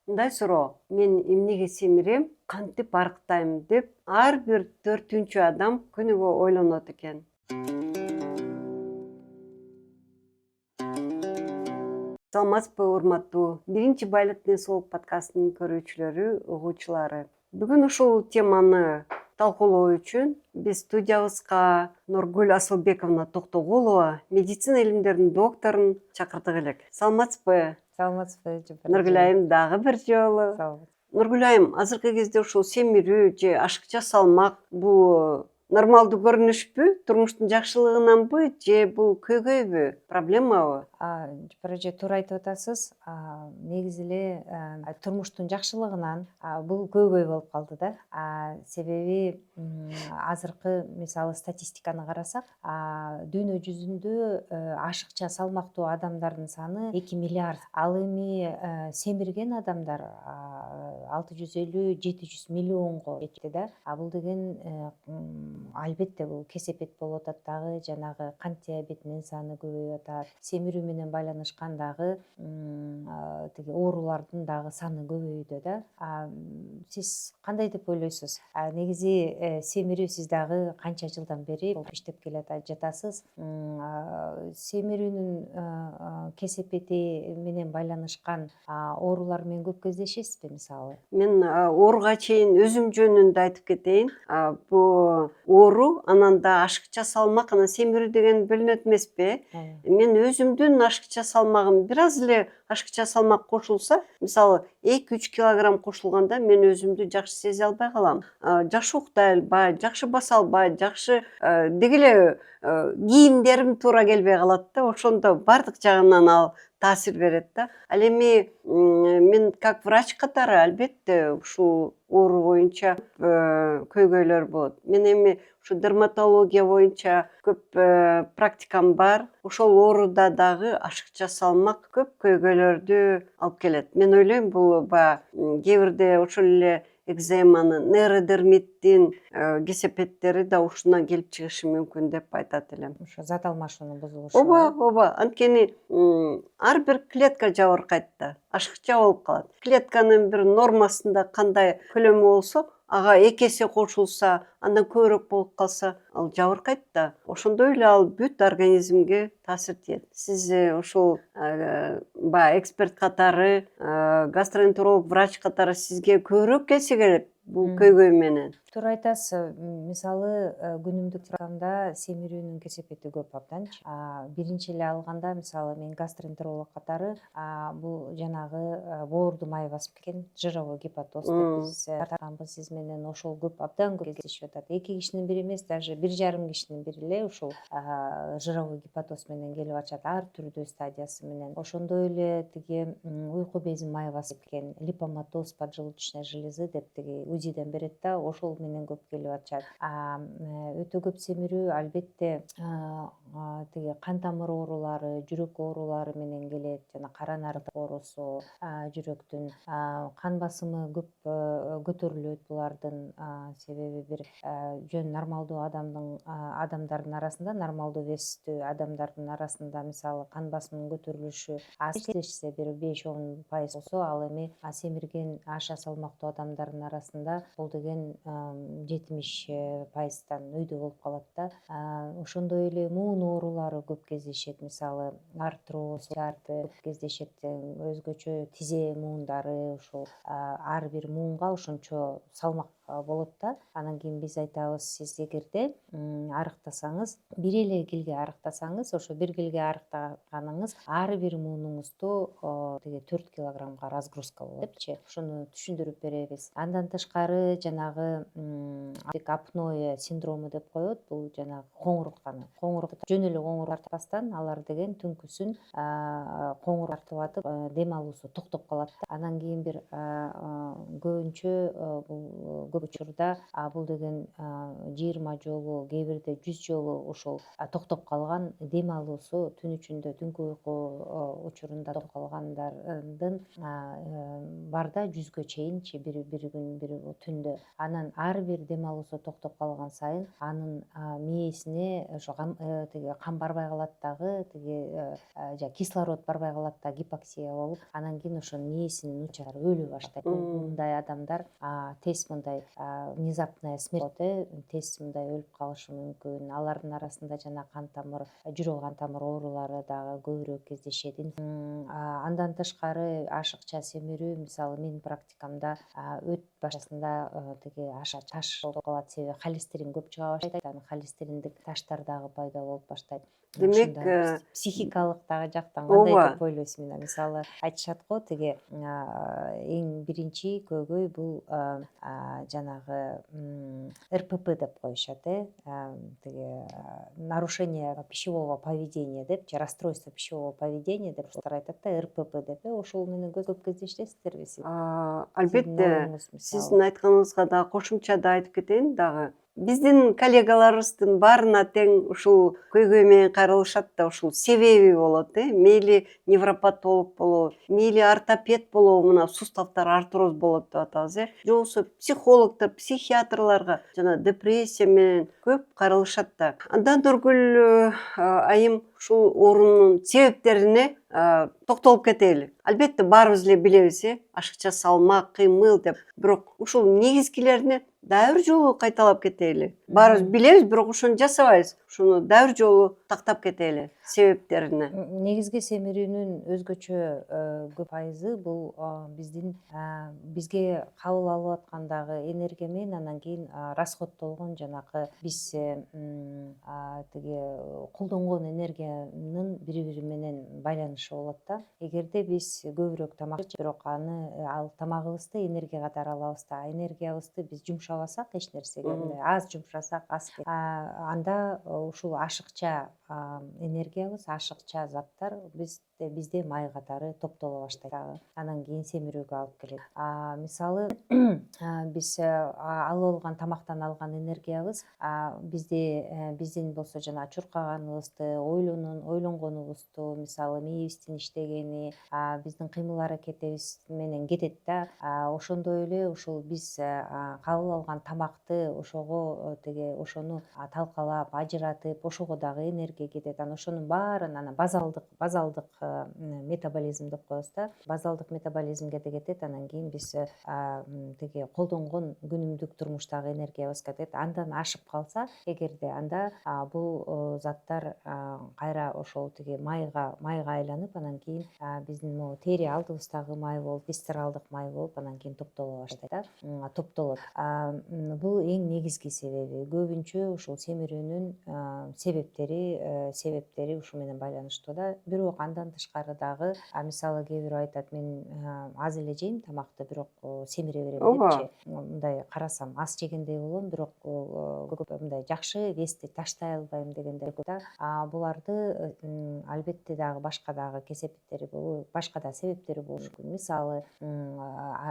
Мындай суроо: мен эмнеге семирем, кантип арыктайм деп ар бир 4-чү адам күнүгө ойлонот экен. Саламатсызбы, урматтуу биринчи Байлык ден соолук подкастынын көрүүчүлөрү, угуучулары. Бүгүн ушул теманы талкуулоо үчүн биз студиябызга Нургүл Асылбековна Токтогулова, медицина илимдеринин докторун чакырдык элек. Саламатсызбы? Саламатсызбы, Нургүл айым, дагы бир жолу. Нургүл айым, азыркы кезде ушул семирүү же ашыкча салмак бул нормалдуу көрүнүшпү? Турмуштун жакшылыгынанбы же бул көйгөйбү, проблемабы? Же туура айтып атасыз. Негизи эле турмуштун жакшылыгынан бул көйгөй болуп калды да. Себеби азыркы мисалы статистиканы карасак, дүйнө жүзүндө ашыкча салмактуу адамдардын саны 2 миллиард. Ал эми семирген адамдар 650-700 миллионго жетти да. Бул деген албетте бул кесепет болуп атат дагы, жанагы кант диабетинин саны көбөйүп атат. Семирүү менен байланышкан дагы тиги оорулардын дагы саны көбөйүүдө да. Сиз кандай деп ойлойсуз? Негизи семирүү сиз дагы канча жылдан бери иштеп келе жатасыз? Семирүүнүн кесепети менен байланышкан оорулар менен көп кездешесизби мисалы? Мен ооруга чейин өзүм жөнүндө айтып кетейин. Бул оору, анан да ашыкча салмак, анан семирүү деген бөлүнөт эмеспи? Мен өзүмдүн ашыкча салмагым бир аз эле ашыкча салмак кошулса, мисалы 2-3 килограмм кошулганда мен өзүмдү жакшы сезе албай калам. Жакшы уктай албай, жакшы баса албай, жакшы деги эле кийимдерим туура келбей калат да. Ошондо баардык жагынан ал таасир берет да. Ал эми мен как врач катары албетте ушул оору боюнча көйгөйлөр болот. Мен эми ушу дерматология боюнча көп практикам бар. Ошол ооруда дагы ашыкча салмак көп көйгөйлөрдү алып келет. Мен ойлойм, бул кээ бирде ошол эле экземанын, нейродермиттин кесепеттери да ушундан келип чыгышы мүмкүн деп айтат элем. Ошо зат алмашуунун бузулушу. Ооба. Анткени ар бир клетка жабыркайт да, ашыкча болуп калат. Клетканын бир нормасында кандай көлөмү болсо, ага 2 эсе кошулса, андан көбүрөөк болуп калса, ал жабыркайт да. Ошондой эле ал бүт организмге таасир тиет. Сиз ушул эксперт катары, гастроэнтеролог врач катары сизге көбүрөөк келсе керек бул көйгөй менен. Туура айтасыз. Мисалы күнүмдүк практикамда семирүүнүн кесепети көп абданчы. Биринчи эле алганда мисалы мен гастроэнтеролог катары бул жанагы боорду май басып кеткен жировой гепатоз деп биз тартканбыз. Сиз менен ошол абдан көп кездешип атат. 2 кишинин бири эмес, даже 1,5 кишинин бири эле ушул жировой гепатоз менен келип атышат, ар түрдүү стадиясы менен. Ошондой эле тиги уйку безин май басып кеткен липоматоз поджелудочной железы деп тиги УЗИден берет да, ошол менен көп келип атышат. Өтө көп семирүү албетте тиги кан тамыр оорулары, жүрөк оорулары менен келет. Жана кара наркы оорусу, жүрөктүн кан басымы көп көтөрүлөт булардын. Себеби бир жөн нормалдуу адамдардын арасында, нормалдуу вестүү адамдардын арасында мисалы кан басымынын көтөрүлүшү кездешсе бир 5-10% болсо, ал эми семирген аша салмактуу адамдардын арасында бул деген 70%-тан өйдө болуп калат да. Ошондой эле муун оорулары көп кездешет. Мисалы артроз, көп кездешет. Өзгөчө тизе муундары, ушул ар бир муунга ошончо салмак болот да. Анан кийин биз айтабыз, сиз эгерде арыктасаңыз, бир эле келге арыктасаңыз, ошо бир келге арыктаганыңыз ар бир муунуңузду тиги 4 килограммга разгрузка болот депчи. Ошону түшүндүрүп беребиз. Андан тышкары жанагы апноэ синдрому деп коет. Бул жанагы коңуруктан жөн эле коңурук тартпастан алар деген түнкүсүн коңурук тартып атып дем алуусу токтоп калат да. Анан кийин бир көбүнчө бул көп учурда бул деген 20 жолу, кээ бирде 100 жолу ушул токтоп калган дем алуусу түн ичинде түнкү уйку учурунда токтоп калгандардын бар да 100гө чейинчи бир күн бир түндө. Анан ар бир дем алуусу токтоп калган сайын анын мээсине ошо тиги кан барбай калат дагы, тиги кислород барбай калат да, гипоксия болуп, анан кийин ошо мээсинин учактары өлө баштайт. Мындай адамдар тез мындай внезапная смерть тез мындай өлүп калышы мүмкүн. Алардын арасында жана кан тамыр, жүрөк кан тамыр оорулары дагы көбүрөөк кездешет. Андан тышкары ашыкча семирүү, мисалы менин практикамда өт башында тиги таш болуп калат, себеби холестерин көп чыга баштайт, анан холестериндик таштар дагы пайда болуп баштайт. Демек, психикалык дагы жактан кандай деп ойлойсуң? Мисалы айтышат го, тиги эң биринчи көйгөй бул жанагы РПП деп коюшат, тиги нарушение пищевого поведения депчи, расстройство пищевого поведения деп айтат да, РПП деп. Ошол менен көп кездештесиздерби сиз? Албетте, сиздин айтканыңызга да кошумча да айтып кетейин дагы. Биздин коллегаларыбыздын баарына тең ушул көйгөй менен кайрылышат да, ушул себеби болот. Мейли невропатолог болобу, мейли ортопед болобу, мына суставтар артроз болот деп атабыз, же болбосо психологдор, психиатрларга жана депрессия менен көп кайрылышат да. Андан Нургүл айым ушул оорунун себептерине токтолуп кетели. Албетте баарыбыз эле билебиз, ашыкча салмак, кыймыл деп. Бирок ушул негизгилерине дагы бир жолу кайталап кетели. Баарыбыз билебиз, бирок ошону жасабайбыз. Ушуну дагы бир жолу тактап кетели себептерине. Негизги семирүүнүн өзгөчө көп пайызы бул биздин бизге кабыл алып аткандагы энергия менен анан кийин расходтолгон жанагы биз тиги колдонгон энергиянын бири менен байланышы болот да. Эгерде биз көбүрөөк тамак жеп, бирок ал тамагыбызды энергия катары алабыз да, энергиябызды биз жумшабасак эч нерсеге, аз жумшасак, анда ушул ашыкча энергиябыз, ашыкча заттар бизде май катары топтоло баштайт. Анан кийин семирүүгө алып келет. Мисалы биз алып алган тамактан алган энергиябыз биздин болсо жана чуркаганыбызды, ойлонгонубузду, мисалы мээбиздин иштегени, биздин кыймыл аракетибиз менен кетет да. Ошондой эле ушул биз кабыл алган тамакты ошону талкалап, ажыратып, ошого дагы энергия кетет. Анан ошонун баарын базалдык метаболизм деп коебуз да. Базалдык метаболизмге да кетет. Анан кийин биз тиги колдонгон күнүмдүк турмуштагы энергиябыз кетет. Андан ашып калса, эгерде анда бул заттар кайра ошол тиги майга айланып, анан кийин биздин могу тери алдыбыздагы май болуп, висцералдык май болуп, анан кийин топтоло баштайт да, топтолот. Бул эң негизги себеби. Көбүнчө ушул семирүүнүн себептери ушу менен байланыштуу да. Бирок андан тышкары дагы, мисалы кээ бирөө айтат, мен аз эле жейм тамакты, бирок семире берем депчи. Мындай карасам аз жегендей болом, бирок мындай жакшы вести таштай албайм дегендер көп да. Буларды албетте дагы башка дагы башка да себептери болушу мүмкүн. Мисалы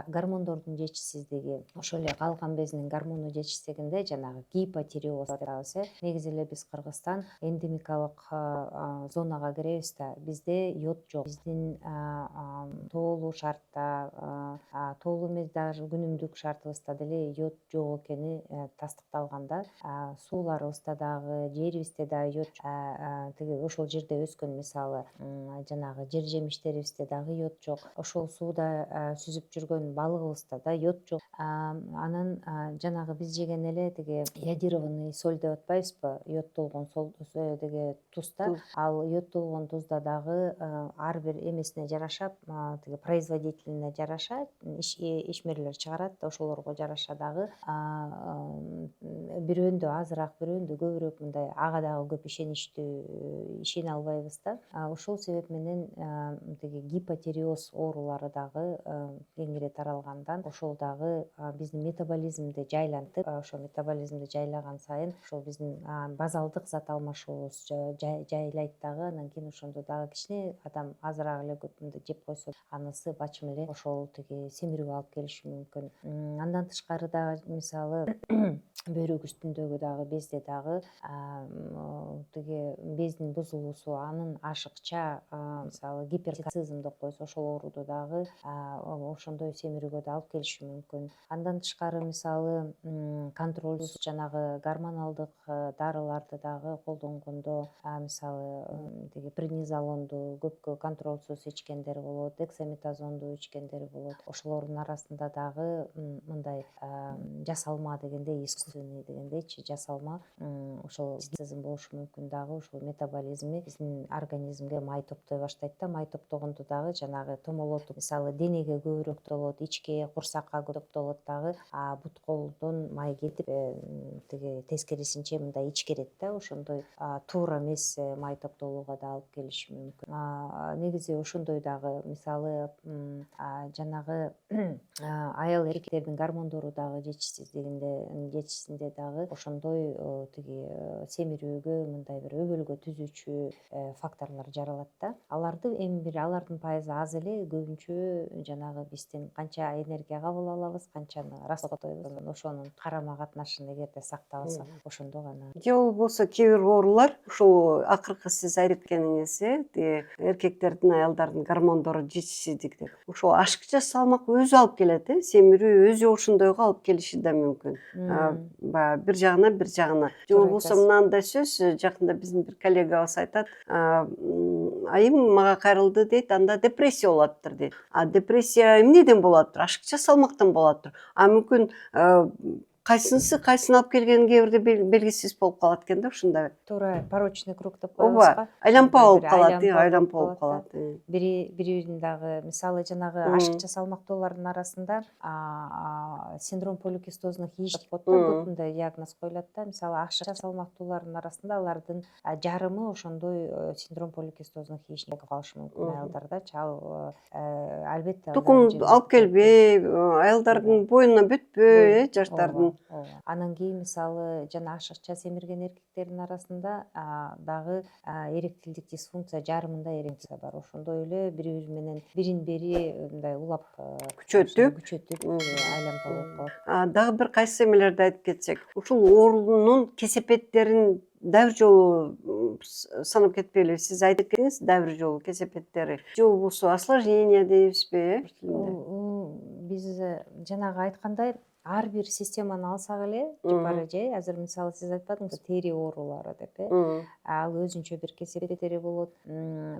гормондордун жетишсиздиги, ошол эле калкан безинин гормону жетишсиздигинде жанагы гипотиреоз деп атабыз. Негизи эле биз Кыргызстан эндемикалык зонага киребиз да, бизде йод жок. Биздин тоолуу шартта, тоолуу эмес даже күнүмдүк шартыбызда деле йод жок экени тастыкталган да. Сууларыбызда дагы, жерибизде дагы йод тиги ошол жерде өскөн, мисалы жанагы жер жемиштерибизде дагы йод жок. Ошол сууда сүзүп жүргөн балыгыбызда да йод жок. Анан жанагы биз жеген эле тиги йодированный соль деп атпайбызбы, йоддолгон тиги тузда. Ал йоддолгон тузда дагы ар бир эмесине жараша, тиги производителине жараша ишмерлер чыгарат. Ошолорго жараша дагы бирөөндө азыраак, бирөөндө көбүрөөк, мындай ага дагы көп ишене албайбыз да. Ошол себеп менен тиги гипотиреоз оорулары дагы кеңири таралгандан, ошол дагы биздин метаболизмди жайлантып, ошол метаболизмди жайлаган сайын ошол биздин базалдык зат алмашуубуз жайлайт дагы. Анан кийин ошондо дагы кичине адам азыраак эле көп жеп койсо, анысы бачым эле ошол тиги семирүү семирүүгө алып келиши мүмкүн. Андан тышкары дагы мисалы бөйрөк үстүндөгү дагы безде дагы тиги бездин бузулуусу, анын ашыкча мисалы гиперкальцизм деп коебуз, ошол ооруду дагы ошондой семирүүгө да алып келиши мүмкүн. Андан тышкары мисалы контролсуз жанагы гормоналдык дарыларды дагы колдонгондо, мисалы тиги преднизолонду көпкө контролсуз ичкендер болот, дексаметазонду ичкендер болот. Ошолордун арасында дагы мындай жасалма дегенде, искусственный дегендейчи жасалма ошол сезим болушу мүмкүн дагы. Ошол метаболизми биздин организмге май топтой баштайт да, май топтогондо дагы жанагы томолотуп, мисалы денеге көбүрөөк топтолот, ичке, курсакка көп топтолот дагы, бут колдон май кетип тиги тескерисинче мындай ичкерет да, ошондой туура эмес май топтолууга да алып келиши мүмкүн. Негизи ошондой дагы мисалы жанагы аял эркектердин гормондору дагы жетишсизде дагы ошондой тиги семирүүгө мындай бир өбөлгө түзүүчү факторлор жаралат да. Алардын пайызы аз эле, көбүнчө жанагы биздин канча энергия кабыл алабыз, канчаны расходтойбуз, ошонун карама катнашын эгерде сактабасак, ошондо гана. Же болбосо кээ бир оорулар ушул акыркы сиз айтып кеткениңиз, тиги эркектердин, аялдардын гормондору жетишсиздик деп. Ушул ашыкча салмак өзү алып келет, семирүү өзү ошондойго алып келиши да мүмкүн. Баягы бир жагына. Же болбосо мынандай сөз, жакында биздин бир коллегабыз айтат, айым мага кайрылды дейт, анда депрессия болуптур дейт. Депрессия эмнеден болуптур? Ашыкча салмактан болуптур. Мүмкүн кайсын алып келгени кээ бирде белгисиз болуп калат экен да, ушундай. Туура, порочный круг деп коебузга. Айланпа болуп калат. Бирибирин дагы мисалы жанагы ашыкча салмактуулардын арасында синдром поликистозных яичек деп коет, мындай диагноз коюлат да. Мисалы ашыкча салмактуулардын арасында алардын жарымы ошондой синдром поликистозных яичникке калышы мүмкүн аялдардачы. Албетте тукум алып келбей, аялдардын боюна бүтпөй, жаштардын. Анан кийин мисалы жана ашыкча семирген эркектердин арасында дагы эректилдик дисфункция, жарымында эрекция бар. Ошондой эле бири-бири менен бирин-бири мындай улап күчөтүп айланпа болуп калат. Дагы бир кайсы эмелерди айтып кетсек, ушул оорунун кесепеттерин дабир жолу санап кетпейлиби? Сиз айтып кеттиңиз, дабир жолу кесепеттери. Же болбосо осложнение дейбизби? Биз жанагы айткандай ар бир системаны алсак эле, жапары азыр мисалы сиз айтпадыңызбы, тери оорулары деп, ал өзүнчө бир кесепеттери болот.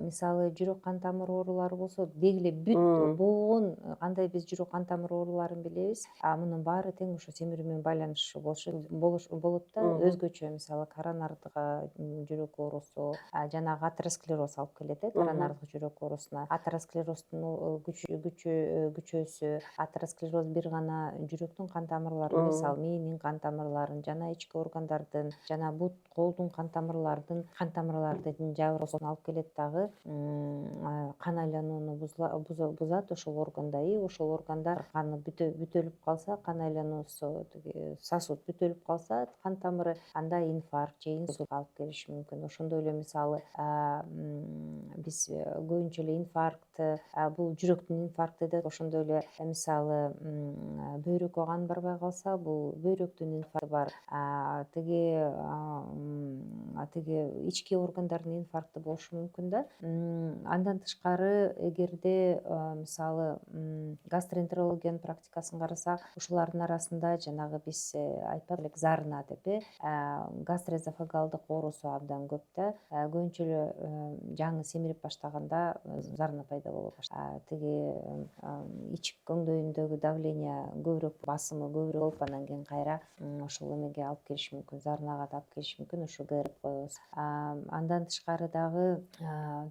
Мисалы жүрөк кан тамыр оорулары болсо, деги эле бүт болгон кандай биз жүрөк кан тамыр ооруларын билебиз, мунун баары тең ошо семирүү менен байланыштуу болот да. Өзгөчө мисалы коронардыга жүрөк оорусу, жанагы атеросклероз алып келет, коронардык жүрөк оорусуна. Атеросклероздун күчөөсү, атеросклероз бир гана жүрөктүн кан тамырларын, мисалы мээнин кан тамырларын, жана ички органдардын, жана бут колдун кан тамырлардын жабыркоосуна алып келет дагы. Кан айланууну бузат ошол органда. Ошол органда каны бүтөлүп калса, кан айлануусу, сосуд бүтөлүп калса, кан тамыры, анда инфаркт же инсульт алып келиши мүмкүн. Ошондой эле мисалы биз көбүнчө эле инфаркт, бул жүрөктүн инфаркты деп, ошондой эле мисалы бөйрөккө кан барбай калса, бул бөйрөктүн инфаркты бар. Тиги ички органдардын инфаркты болушу мүмкүн да. Андан тышкары эгерде мисалы гастроэнтерологиянын практикасын карасак, ушулардын арасында жанагы биз айтпадык элек зарына деп, гастроэзофагалдык оорусу абдан көп да. Көбүнчө эле жаңы семирип баштаганда зарына пайда боло баштайт. Тиги ичик көңдөйүндөгү давление көбүрөөк, басымы көбүрөөк болуп, анан кийин кайра ошол эмеге алып келиши мүмкүн, зарынага да алып келиши мүмкүн, ошо ГР деп коебуз. Андан тышкары дагы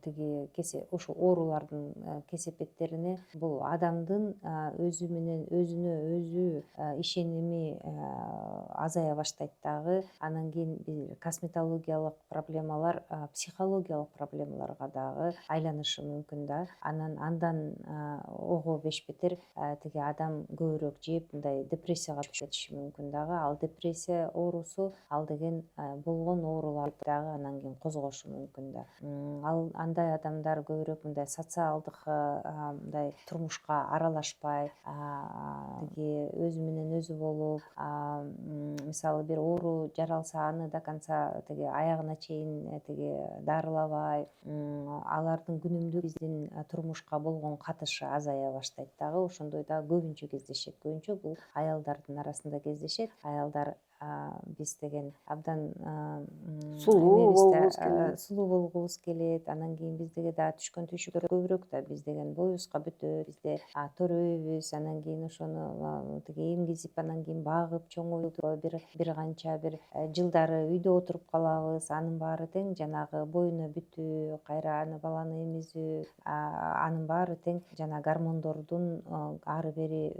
тиги ошо оорулардын кесепеттерине бул адамдын өзү менен өзүнө өзү ишеними азая баштайт дагы. Анан кийин косметологиялык проблемалар, психологиялык проблемаларга дагы айланышы мүмкүн да. андан ого беш бетер тиги адам көбүрөөк жеп мындай депрессияга түшүп кетиши мүмкүн дагы. Ал депрессия оорусу ал деген болгон ооруларды дагы анан кийин козгошу мүмкүн да. Ал андай адамдар көбүрөөк мындай социалдык мындай турмушка аралашпай, тиги өзү менен өзү болуп, мисалы бир оору жаралса аны до конца тиги аягына чейин тиги дарылабай, алардын күнүмдүк биздин турмушка болгон катышы азая баштайт дагы. Ошондой дагы көбүнчө кездешет. Көбүнчө бул аялдардын арасында кездешет. Аялдар биз деген абдан сулуу болгубуз келет. Анан кийин биздеги дагы түшкөн түйшүктөр көбүрөөк да. Биз деген боюбузга бүтөт, бизде төрөйбүз, анан кийин ошону тиги эмгизип, анан кийин багып, чоңойтуп, бир канча бир жылдары үйдө отуруп калабыз. Анын баары тең жанагы боюна бүтүү, кайра аны баланы эмизүү, анын баары тең жана гормондордун ары бери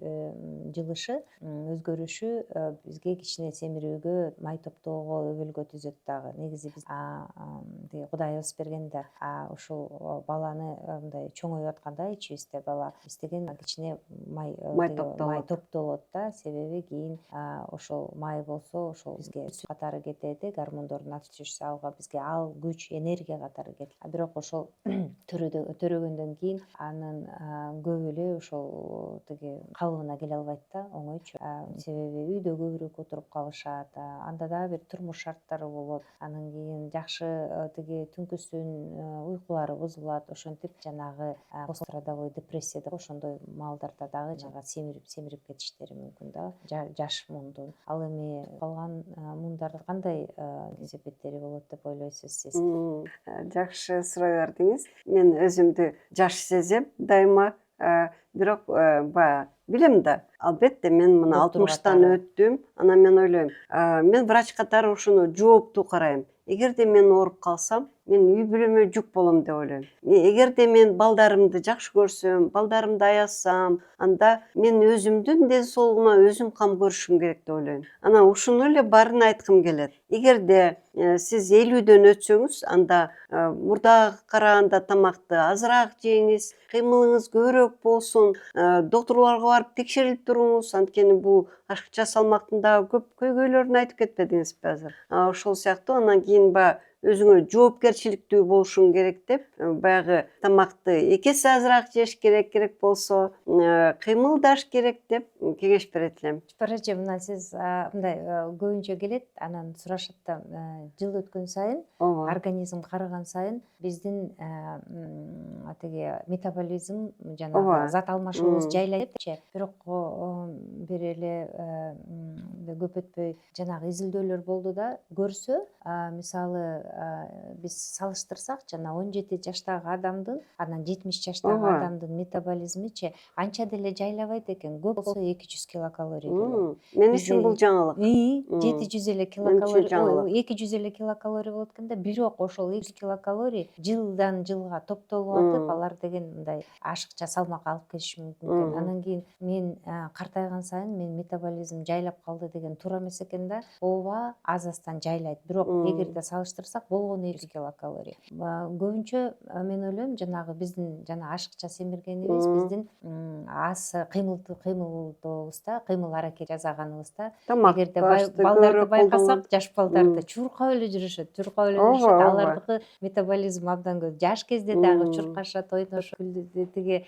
жылышы, өзгөрүшү бизге кичине семирүүгө, май топтоого, өбөлгө түзөт дагы. Негизи биз тиги Кудайыбыз берген да ушул баланы мындай чоңоюп атканда ичибизде бала биз деген кичине май топтолот да. Себеби кийин ошол май болсо ошол бизге сүт катары кетет, гормондордун активдешүүсү алга бизге ал күч, энергия катары кетет. Бирок ошол төрөгөндөн кийин анын көбү эле ошол тиги калыбына келе албайт да оңойчу. Себеби үйдө көбүрөөк отуруп калышат, анда дагы бир турмуш шарттары болот. Анан кийин жакшы тиги түнкүсүн уйкулары бузулат. Ошентип жанагы пострадовой депрессия деп ошондой маалдарда дагы жанагы семирип кетиштери мүмкүн да, жаш мундун. Ал эми калган мундар кандай кесепеттери болот деп ойлойсуз сиз? Жакшы суроо бердиңиз. Мен өзүмдү жаш сезем дайыма, бирок баягы билем да, албетте мен мына 60-тан өттүм. Анан мен ойлойм, мен врач катары ушуну жооптуу карайм. Эгерде мен ооруп калсам, мен үй бүлөмө жүк болом деп ойлойм. Эгерде мен балдарымды жакшы көрсөм, балдарымды аясам, анда мен өзүмдүн ден соолугума өзүм кам көрүшүм керек деп ойлойм. Анан ушуну эле баарын айткым келет. Эгерде сиз 50дөн өтсөңүз, анда мурдага караганда тамакты азыраак жеңиз, кыймылыңыз көбүрөөк болсун, доктурларга барып текшерилип туруңуз. Анткени бул ашыкча салмактын дагы көп көйгөйлөрүн айтып кетпедиңизби азыр? Ошол сыяктуу анан кийин баягы өзүңө жоопкерчиликтүү болушуң керек деп, баягы тамакты 2 эсе азыраак жеш керек болсо, кыймылдаш керек деп кеңеш берет элем. Эже, мына сиз мындай көбүнчө келет, анан сурашат да, жыл өткөн сайын, организм карыган сайын биздин тиги метаболизм жанагы зат алмашуубуз жайлайт депчи. Бирок бир эле көп өтпөй жанагы изилдөөлөр болду да, көрсө, мисалы биз салыштырсак, жана 17 жаштагы адамдын анан 70 жаштагы адамдын метаболизмичи анча деле жайлабайт экен. Көп болсо 200 килокалорий келет. Мен үчүн бул жаңылык. 700 эле килокалорий, 200 эле килокалорий болот экен да, бирок ошол 200 килокалорий жылдан жылга топтолуп атып, алар деген мындай ашыкча салмак алып келиши мүмкүн экен. Анан кийин мен картайган сайын мен метаболизм жайлап калды деген туура эмес экен да. Ооба, аз-аздан жайлайт, бирок эгерде салыштырсак болгону 200 килокалорий. Көбүнчө мен ойлойм, жанагы биздин ашыкча семиргенибиз биздин аз кыймылдообузда, кыймыл аракет жасаганыбызда. Эгерде балдарды байкасак, жаш балдарды чуркап эле жүрүшөт. Алардыкы метаболизм абдан көп. Жаш кезде дагы чуркашат, ойношот, тиги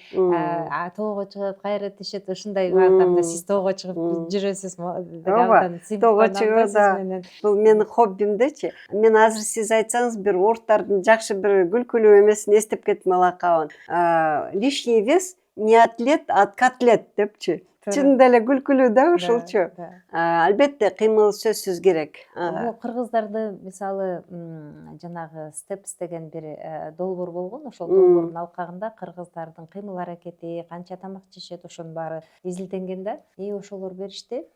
тоого чыгып, кайра түшөт. Ушундай багытта сиз тоого чыгып жүрөсүз. Тоого чыгуу да бул менин хоббимдечи. Мен азыр сиз айтсаңыз, бир орустардын жакшы бир күлкүлүү эмесин эстеп кеттим алакабын. Лишний вес не атлет, а котлет депчи. Чынында эле күлкүлүү да ушулчу. Албетте кыймыл сөзсүз керек. Бул кыргыздарды мисалы жанагы степс деген бир долбоор болгон. Ошол долбоордун алкагында кыргыздардын кыймыл аракети, канча тамак жешет, ошонун баары изилденген да. Ошолор беришти.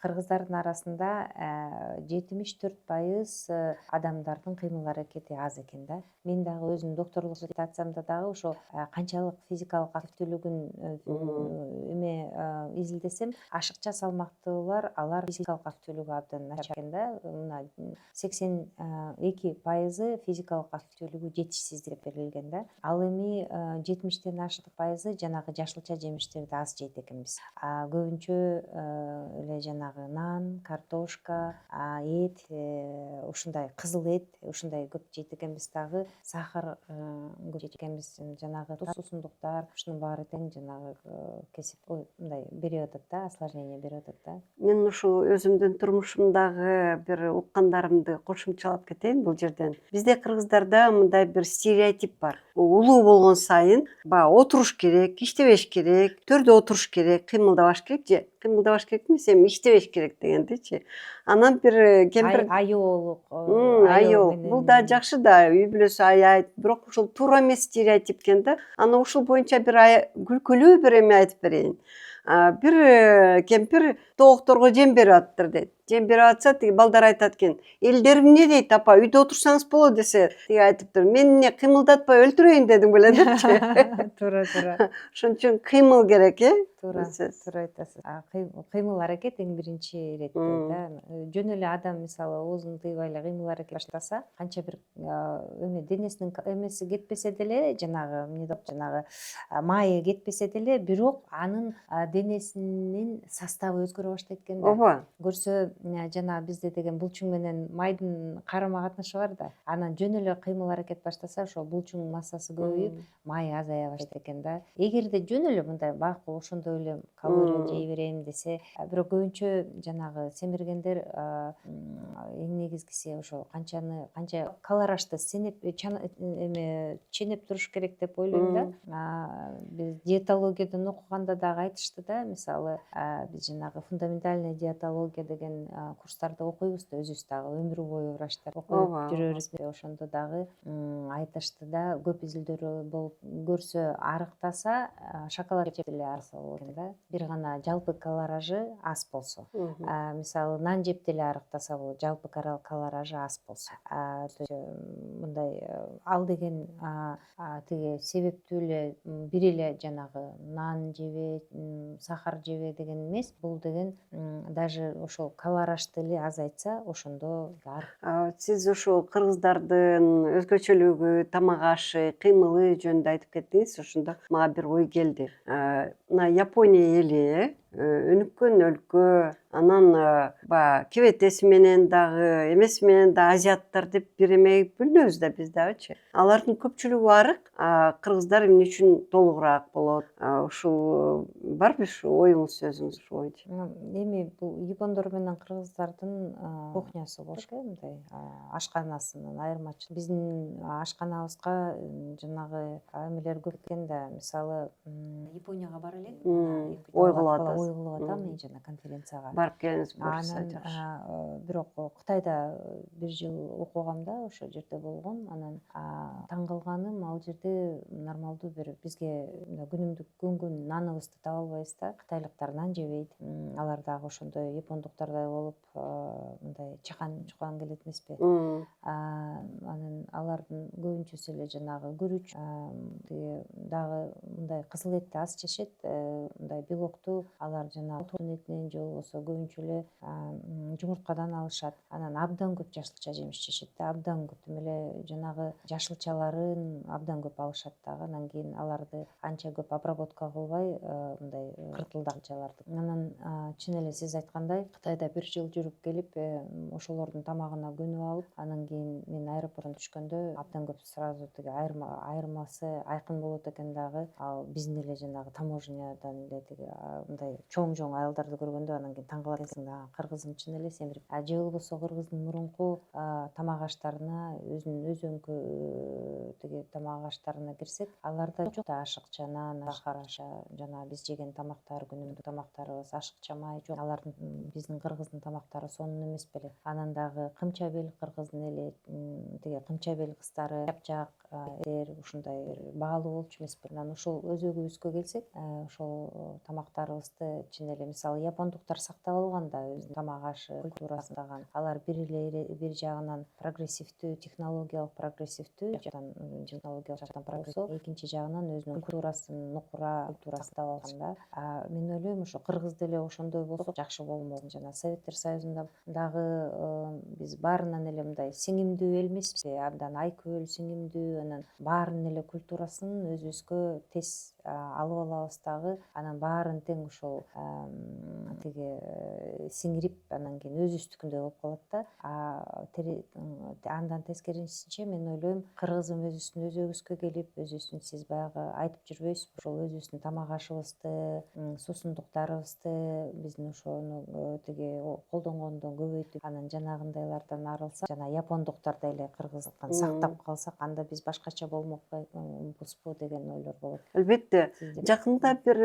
Кыргыздардын арасында 74% адамдардын кыймыл аракети аз экен да. Мен дагы өзүм докторлук диссертациямда дагы ошо канчалык физикалык активдүүлүгүн изилдесем ашыкча салмактуулар алар физикалык активдүүлүгү абдан начар экен да. Мына 82% физикалык активдүүлүгү жетишсиз деп берилген да. Ал эми 70-тен ашык пайызы жанагы жашылча жемиштерди аз жейт экенбиз. Көбүнчө эле жанагы нан, картошка, эт, ушундай кызыл эт ушундай көп жейт экенбиз, дагы сахар көп жейт экенбиз. Жанагы суусундуктар ушунун баары тең жанагы кесип мындай берип атат да, осложнение берип атат да. Мен ушул өзүмдүн турмушумдагы бир уккандарымды кошумчалап кетейин бул жерден. Бизде кыргыздарда мындай бир стереотип бар. Улуу болгон сайын баягы отуруш керек, иштебеш керек, төрдө отуруш керек, кыймылдабаш керек же кыймылдабаш керек эмес, эми иштебеш керек дегендичи. Анан бир кемпир Аёолук, айол бул да жакшы да, үй бүлөсү аяйт, бирок ушул туура эмес стереотип экен да. Аны ушул боюнча бир күлкүлүү бир эме айтып берейин. Бир кемпир тоокторго жем берип атыптыр дейт. Жем берип атса, тиги балдар айтат экен: элдерим эмне дейт апа, үйдө отурсаңыз болот десе, тиги айтыптыр: мен эмне кыймылдатпай өлтүрөйүн дедиң беле депчи. Туура. Ошон үчүн кыймыл керек, Туура айтасыз. Кыймыл аракет эң биринчи иретте да. Жөн эле адам мисалы оозун тыйбай эле кыймыл аракет баштаса, канча бир эме денесинин эмеси кетпесе деле, жанагы эмне деп жанагы майы кетпесе деле, бирок анын денесинин составы өзгөрө баштайт экен да. Ооба. Көрсө жана бизде деген булчуң менен майдын карама катнышы бар да. Анан жөн эле кыймыл аракет баштаса, ошол булчуңдун массасы көбөйүп, май азая баштайт экен да. Эгерде жөн эле мындай бакып ошондой эле калория жей берем десе, бирок көбүнчө жанагы семиргендер эң негизгиси ошо канча калорашты ченеп туруш керек деп ойлойм да. Биз диетологиядан окуганда дагы айтышты да, мисалы биз жанагы фундаментальная диетология деген курстарды окуйбуз да, өзүбүз дагы өмүр бою врачтар окуп жүрөбүз. Ошондо дагы айтышты да, көп изилдөөлөр болуп көрсө, арыктаса шоколад жеп деле арыса болот экен да. Бир гана жалпы калоражы аз болсо. Мисалы нан жеп деле арыктаса болот, жалпы калоражы аз болсо. Мындай ал деген тиги себептүү эле бир эле жанагы нан жебе, сахар жебе деген эмес. Бул деген даже ошол калоражды эле азайтса, ошондо Сиз ушул кыргыздардын өзгөчөлүгү, тамак ашы, кыймылы жөнүндө айтып кеттиңиз. Ошондо мага бир ой келди. Мына Япония эли өнүккөн өлкө, анан баягы кебетеси менен дагы, эмеси менен да азиаттар деп бир эмеге бөлүнөбүз да биз дагычы. Алардын көпчүлүгү арык, кыргыздар эмне үчүн толугураак болот? Ушул барбы ушу оюңуз, сөзүңүз ушул боюнча? Эми бул япондор менен кыргыздардын кухнясы болуш керек, мындай ашканасынын айырмачылыгы. Биздин ашканабызга жанагы эмелер көп экен да, мисалы Японияга бара элек, ой кылып атасыз. ой кылып атам мен жана конференцияга. Барып келиңиз буюрса. Анан бирок Кытайда бир жыл окугам да, ошол жерде болгон. Анан таң калганым, ал жерде нормалдуу бир бизге күнүмдүк көнгөн наныбызды таба албайбыз да. Кытайлыктар нан жебейт. Алар дагы ошондой япондуктардай болуп, мындай чакан келет эмеспи? Анан алардын көбүнчөсү эле жанагы күрүч, дагы мындай кызыл этти аз жешет, мындай белокту алар жанагы тоон этинен же болбосо көбүнчө эле жумурткадан алышат. Анан абдан көп жашылча жемиш жешет да, абдан көп. Эле жанагы жашылчаларын абдан көп алышат дагы. Анан кийин аларды анча көп обработка кылбай, мындай кыртылдакчаларды. Анан чын эле сиз айткандай, Кытайда бир жыл жүрүп келип, ошолордун тамагына көнүп алып, анан кийин мен аэропорттон түшкөндө абдан көп сразу тиги айырмасы айкын болот экен дагы. Ал биздин эле жанагы таможнядан эле тиги мындай чоң айылдарды көргөндө анан кийин таң калат экенсиң да, кыргызым чын эле семирип. Же болбосо кыргыздын мурунку тамак аштарына, өзүнүн өзөңкү тиги тамак аштарына кирсек, аларда жок да ашыкча нан, сахар аша, жана биз жеген тамактар, күнүмдүк тамактарыбыз, ашыкча май жок. Алардын биздин кыргыздын тамактары сонун эмес беле. Анан дагы кымча бел кыргыздын эли тиги кымча бел кыздары жапжак ушундай баалуу болчу эмеспи? Анан ошол өзөгүбүзгө келсек, ошол тамактарыбызды чын эле мисалы япондуктар сактап болгон да өзүнүн тамак ашы культурасындагы. Алар бир жагынан прогрессивдүү, технологиялык прогрессивдүү жактан прогрессив, экинчи жагынан өзүнүн культурасын, нукура культурасын таап алганда, мен ойлойм ошо кыргыз деле ошондой болсок жакшы болмок. Жана Советтер Союзунда дагы биз баарынан эле мындай сиңимдүү эл эмеспи, абдан айкөл сиңимдүү, анан баарынын эле культурасын өзүбүзгө тез алып алабыз дагы, анан баарын тең ошол тиги сиңирип, анан кийин өзүбүздүкүндөй болуп калат да. Андан тескерисинче мен ойлойм, кыргызым өзүбүздүн өзөгүбүзгө келип, өзүбүздүн сиз баягы айтып жүрбөйсүзбү, ошол өзүбүздүн тамак ашыбызды, суусундуктарыбызды биздин ошону тиги колдонгондон көбөйтүп, анан жанагындайлардан арылсак, жана япондуктардай эле кыргыздыкын сактап калсак, анда биз башкача болмокпузбу деген ойлор болот. Албетте, жакында бир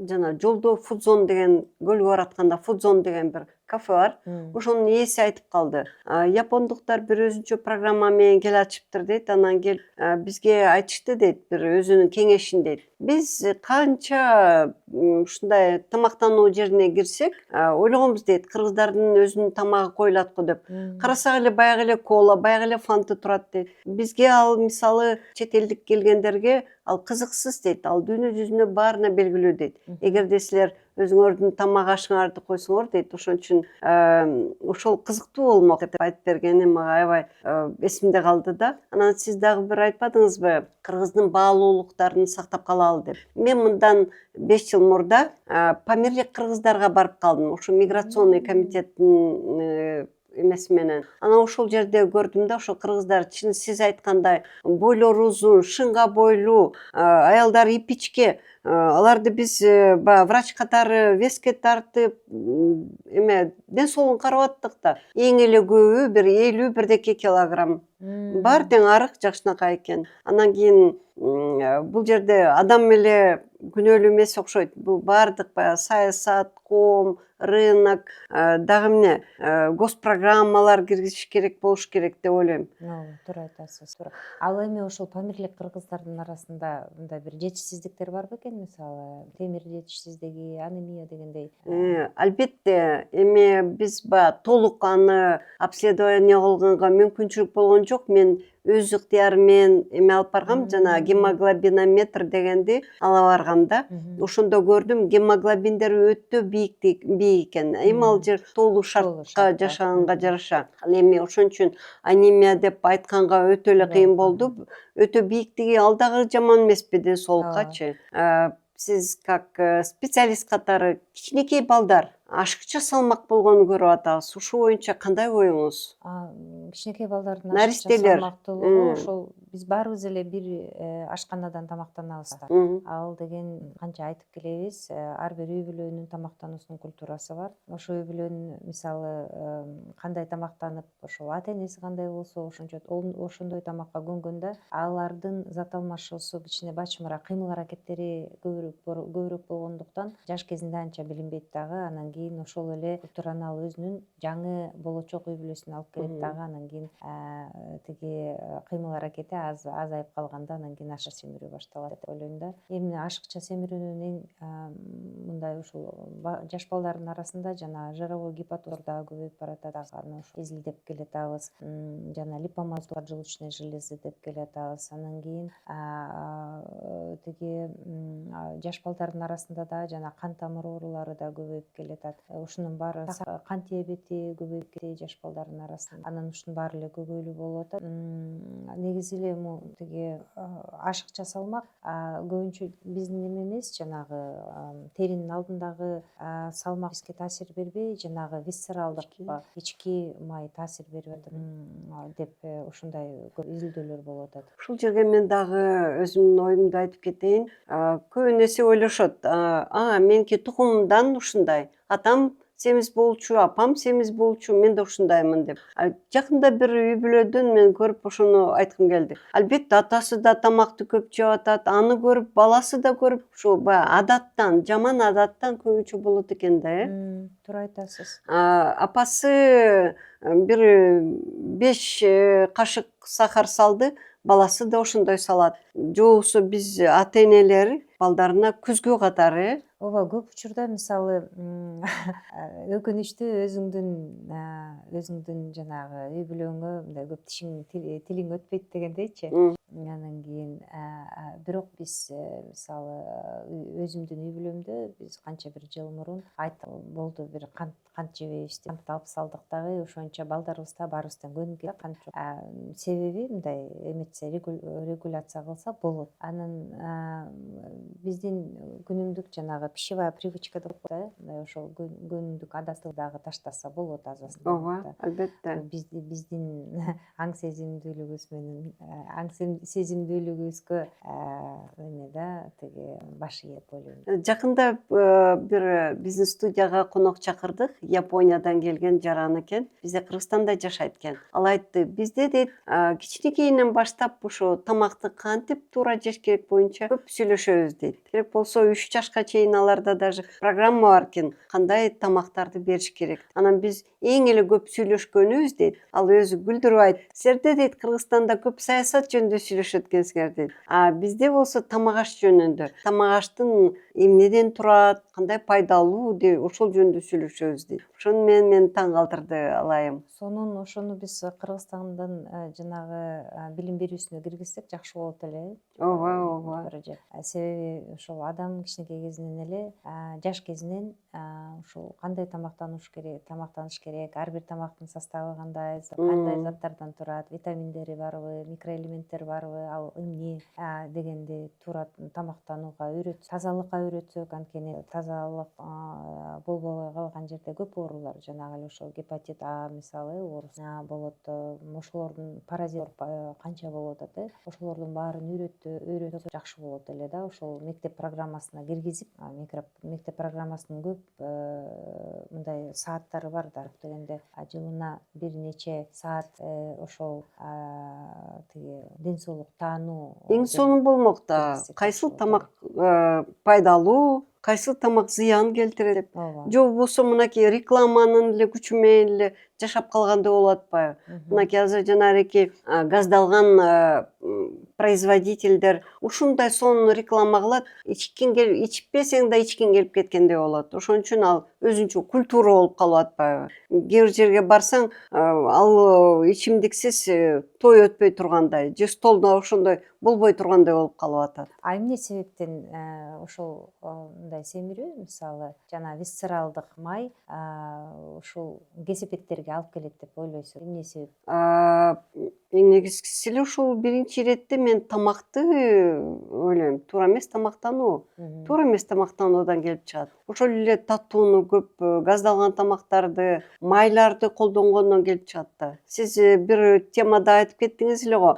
жана жолдо Фудзон деген көлгө баратканда Фудзон деген бир кафе бар. Ошонун ээси айтып калды. Япондуктар бир өзүнчө программа менен келатышыптыр дейт. Анан келип бизге айтышты дейт, бир өзүнүн кеңешин дейт. Биз канча ушундай тамактануу жерине кирсек, ойлогонбуз дейт, кыргыздардын өзүнүн тамагы коюлат го деп. Карасак эле баягы эле кола, баягы эле фанта турат дейт. Бизге ал мисалы чет элдик келгендерге ал кызыксыз дейт. Ал дүйнө жүзүнө баарына белгилүү дейт. Эгерде силер өзүңөрдүн тамак ашыңарды койсоңор дейт, ошон үчүн ошол кызыктуу болмок деп айтып бергени мага аябай эсимде калды да. Анан сиз дагы бир айтпадыңызбы, кыргыздын баалуулуктарын сактап калалы деп. Мен мындан 5 жыл мурда Памирлик кыргыздарга барып калдым. Ошо миграционный комитеттин эмеси менен. Анан ошол жерде көрдүм да, ошо кыргыздар чын сиз айткандай бойлору узун, шыңга бойлуу, аялдар ипичке, аларды биз баягы врач катары веске тартып, ден соолугун карап аттык да. Эң эле көбү бир 50-1 килограмм. Баары тең арык жакшынакай экен. Анан кийин бул жерде адам эле күнөөлүү эмес окшойт. Бул баардык баягы саясат, коом, рынок, дагы эмне госпрограммалар киргизиш керек болуш керек деп ойлойм. Туура айтасыз, туура. Ал эми ошол Памирлик кыргыздардын арасында мындай бир жетишсиздиктер бар бекен, мисалы темир жетишсиздиги, анемия дегендей? Албетте, эми биз баягы толук аны обследование кылганга мүмкүнчүлүк болгон жок. Мен өз ыктыярым менен эме алып баргам, жана гемоглобинометр дегенди ала баргам да. Ошондо көрдүм, гемоглобиндер өтө бийик экен. Эми ал жер тоолуу шартка жашаганга жараша. Ал эми ошон үчүн анемия деп айтканга өтө эле кыйын болду. Өтө бийиктиги ал дагы жаман эмеспи ден соолуккачы. Сиз как специалист катары кичинекей балдар ашыкча салмак болгонун көрүп атабыз. Ушу боюнча кандай оюңуз? Кичинекей балдардын Наристелер. салмактуулугу ошол биз баарыбыз эле бир ашканадан тамактанабыз да. Ал деген канча айтып келебиз, ар бир үй бүлөнүн тамактануусунун культурасы бар. Ошол үй бүлөнүн мисалы кандай тамактанып, ошол ата энеси кандай болсо ошондой тамакка көнгөндө алардын зат алмашуусу кичине бачымыраак, кыймыл аракеттери көбүрөөк болгондуктан жаш кезинде анча билинбейт дагы. Анан кийин ошол эле культураны ал өзүнүн жаңы болочок үй бүлөсүнө алып келет дагы. Анан кийин тиги кыймыл аракети азайып калганда, анан кийин ашыкча семирүү башталат деп ойлойм да. Эми ашыкча семирүүнүн эң мындай ушул жаш балдардын арасында жана жировой гепатоз дагы көбөйүп баратат. Аны ошо изилдеп келатабыз. Жана липомаз поджелудочной железы деп келатабыз. Анан кийин тиги жаш балдардын арасында да жана кан тамыр оорулары да көбөйүп келатат. Ушунун баары кант диабети көбөйүп кетти жаш балдардын арасында. Анан ушунун баары эле көбөйлүү болуп атат. Негизи эле тиги ашыкча салмак көбүнчө биздин эмебиз жанагы теринин алдындагы салмак бизге таасир бербей, жанагы висцералдык ички май таасир берип атат деп ушундай көп изилдөөлөр болуп атат. Ушул жерге мен дагы өзүмдүн оюмду айтып кетейин. Көбүн эсе ойлошот, меники тукумумдан ушундай, атам семиз болчу, апам семиз болчу, мен да ушундаймын деп. Жакында бир үй бүлөдөн мен көрүп ошону айткым келди. Албетте атасы да тамакты көп жеп атат, аны көрүп баласы да көрүп, ушул баягы адаттан, жаман адаттан көбүнчө болот экен да, Туура айтасыз. Апасы бир 5 кашык сахар салды, баласы да ошондой салат. Же болбосо биз ата энелер балдарына күзгү катары. ооба, көп учурда мисалы өкүнүчтүү өзүңдүн жанагы үй бүлөңө мындай көп тилиң өтпөйт дегендейчи. Анан кийин бирок биз мисалы өзүмдүн үй бүлөмдө биз канча бир жыл мурун болду бир кант жебейбиз деп кантты алып салдык дагы, ошончо балдарыбыз да баарыбыздан көнүп кетти. Кант жок. Себеби мындай эметсе регуляция кылса болот. Анан биздин күнүмдүк жанагы пищевая привычка деп коет да, ошол күнүмдүк адатты дагы таштаса болот азасын. Ооба, албетте. Биздин аң сезимдүүлүгүбүз менен сезимдүүлүгүбүзгө эме да тиги баш ийет ойлойм. Жакында бир биздин студияга конок чакырдык. Япониядан келген жаран экен. Бизде Кыргызстанда жашайт экен. Ал айтты, бизде дейт кичинекейинен баштап ушу тамакты кантип туура жеш керек боюнча көп сүйлөшөбүз дейт. Керек болсо 3 жашка чейин аларда даже программа бар экен, кандай тамактарды бериш керек. Анан биз эң эле көп сүйлөшкөнүбүз дейт. Ал өзү күлдүрүп айтты. Силерде дейт Кыргызстанда көп саясат жөнүндө сүйлөшөт экенсиңер дейт. Бизде болсо тамак аш жөнүндө. Тамак аштын эмнеден турат, кандай пайдалуу деп ошол жөнүндө сүйлөшөбүз дейт. Ошону мени таң калтырды алайым. Сонун ошону биз Кыргызстандын жанагы билим берүүсүнө киргизсек жакшы болот эле. Ооба. Себеби ошол адам кичинекей кезинен эле, жаш кезинен ушул кандай тамактаныш керек, ар бир тамактын составы кандай заттардан турат, витаминдери барбы, микроэлементтер барбы, ал эмне дегенди туура тамактанууга тазалыкка үйрөтсөк, анткени тазалык болбой калган жерде көп оорулар, жанагы эле ошол гепатит А мисалы болот, ошолордун паразит канча болуп атат, ошолордун баарын үйрөтсөк жакшы болот эле да. Ошол мектеп программасына киргизип, мектеп программасынын көп мындай сааттары бар да, дегенде жылына бир нече саат ошол тиги ден соолук таануу. Эң сонун болмок да, кайсыл тамак пайдалуу, кайсыл тамак зыян келтирет деп. Же болбосо мынакей рекламанын эле күчү менен эле жашап калгандай болуп атпайбы? Мынакей азыр жанагы газдалган производительдер ушундай сонун реклама кылат, ичпесең да ичкиң келип кеткендей болот. Ошон үчүн ал өзүнчө культура болуп калып атпайбы? Кээ бир жерге барсаң, ал ичимдиксиз той өтпөй тургандай, же столдо ошондой болбой тургандай болуп калып атат. Эмне себептен ошол мындай семирүү, мисалы жана висцералдык май ушул кесепеттерге алып келет деп ойлойсуз? Эмне себеп? Эң негизгиси эле ушул биринчи иретте мен тамакты ойлойм, туура эмес тамактануу. Туура эмес тамактануудан келип чыгат. Ошол эле татууну көп газдалган тамактарды, майларды колдонгондон келип чыгат да. Сиз бир темада айтып кеттиңиз эле го,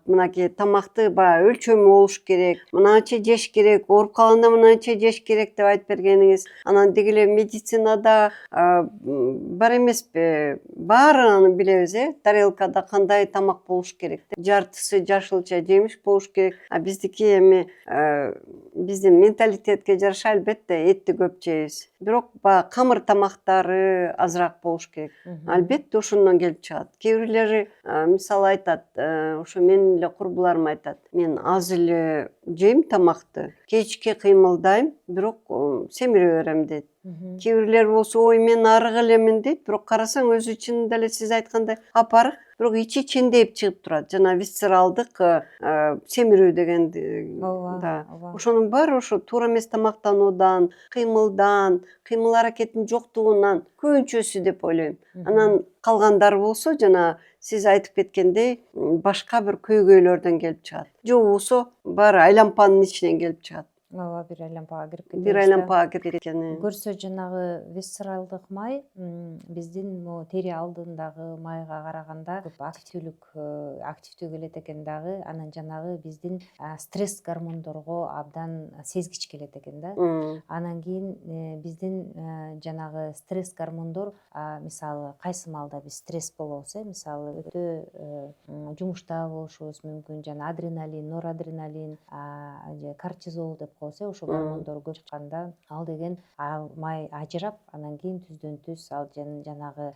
мынакей тамакты баягы өлчөмү болуш керек, мынанча жеш керек, ооруп калганда мынанча жеш керек деп айтып бергениңиз. Анан деги эле медицинада бар эмеспи? Баарын билебиз, тарелкада кандай тамак болуш керек деп. Жартысы жашылча жемиш болуш керек. Биздики эми биздин менталитетке жараша албетте этти көп жейбиз. Бирок баягы камыр тамактары азыраак болуш керек. Албетте ошондон келип чыгат. Кээ бирлери мисалы айтат, ошо менин эле курбуларым айтат, мен аз эле жейм тамакты, кечке кыймылдайм, бирок семире берем дейт. Кээ бирлери болсо, ой мен арык элемин дейт, бирок карасаң өзү чынында эле сиз айткандай апарык, бирок ичи чендейип чыгып турат. Жана висцералдык семирүү дегенди да. Ошонун баары ошо туура эмес тамактануудан, кыймылдан, кыймыл аракеттин жоктугунан көбүнчөсү деп ойлойм. Анан калгандары болсо жана сиз айтып кеткендей башка бир көйгөйлөрдөн келип чыгат. Же болбосо баары айлампанын ичинен келип чыгат. Ооба, бир айлампага кирип кетет. Бир айлампага кирип кеткен. Көрсө жанагы висцералдык май биздин могу тери алдындагы майга караганда көп активдүү келет экен дагы. Анан жанагы биздин стресс гормондорго абдан сезгич келет экен да. Анан кийин биздин жанагы стресс гормондор, мисалы кайсы маалда биз стресс болобуз, мисалы өтө жумушта болушубуз мүмкүн, жана адреналин, норадреналин, же кортизол деп коебу ошо гормондор көп чыкканда ал деген май ажырап анан кийин түздөн түз ал жанагы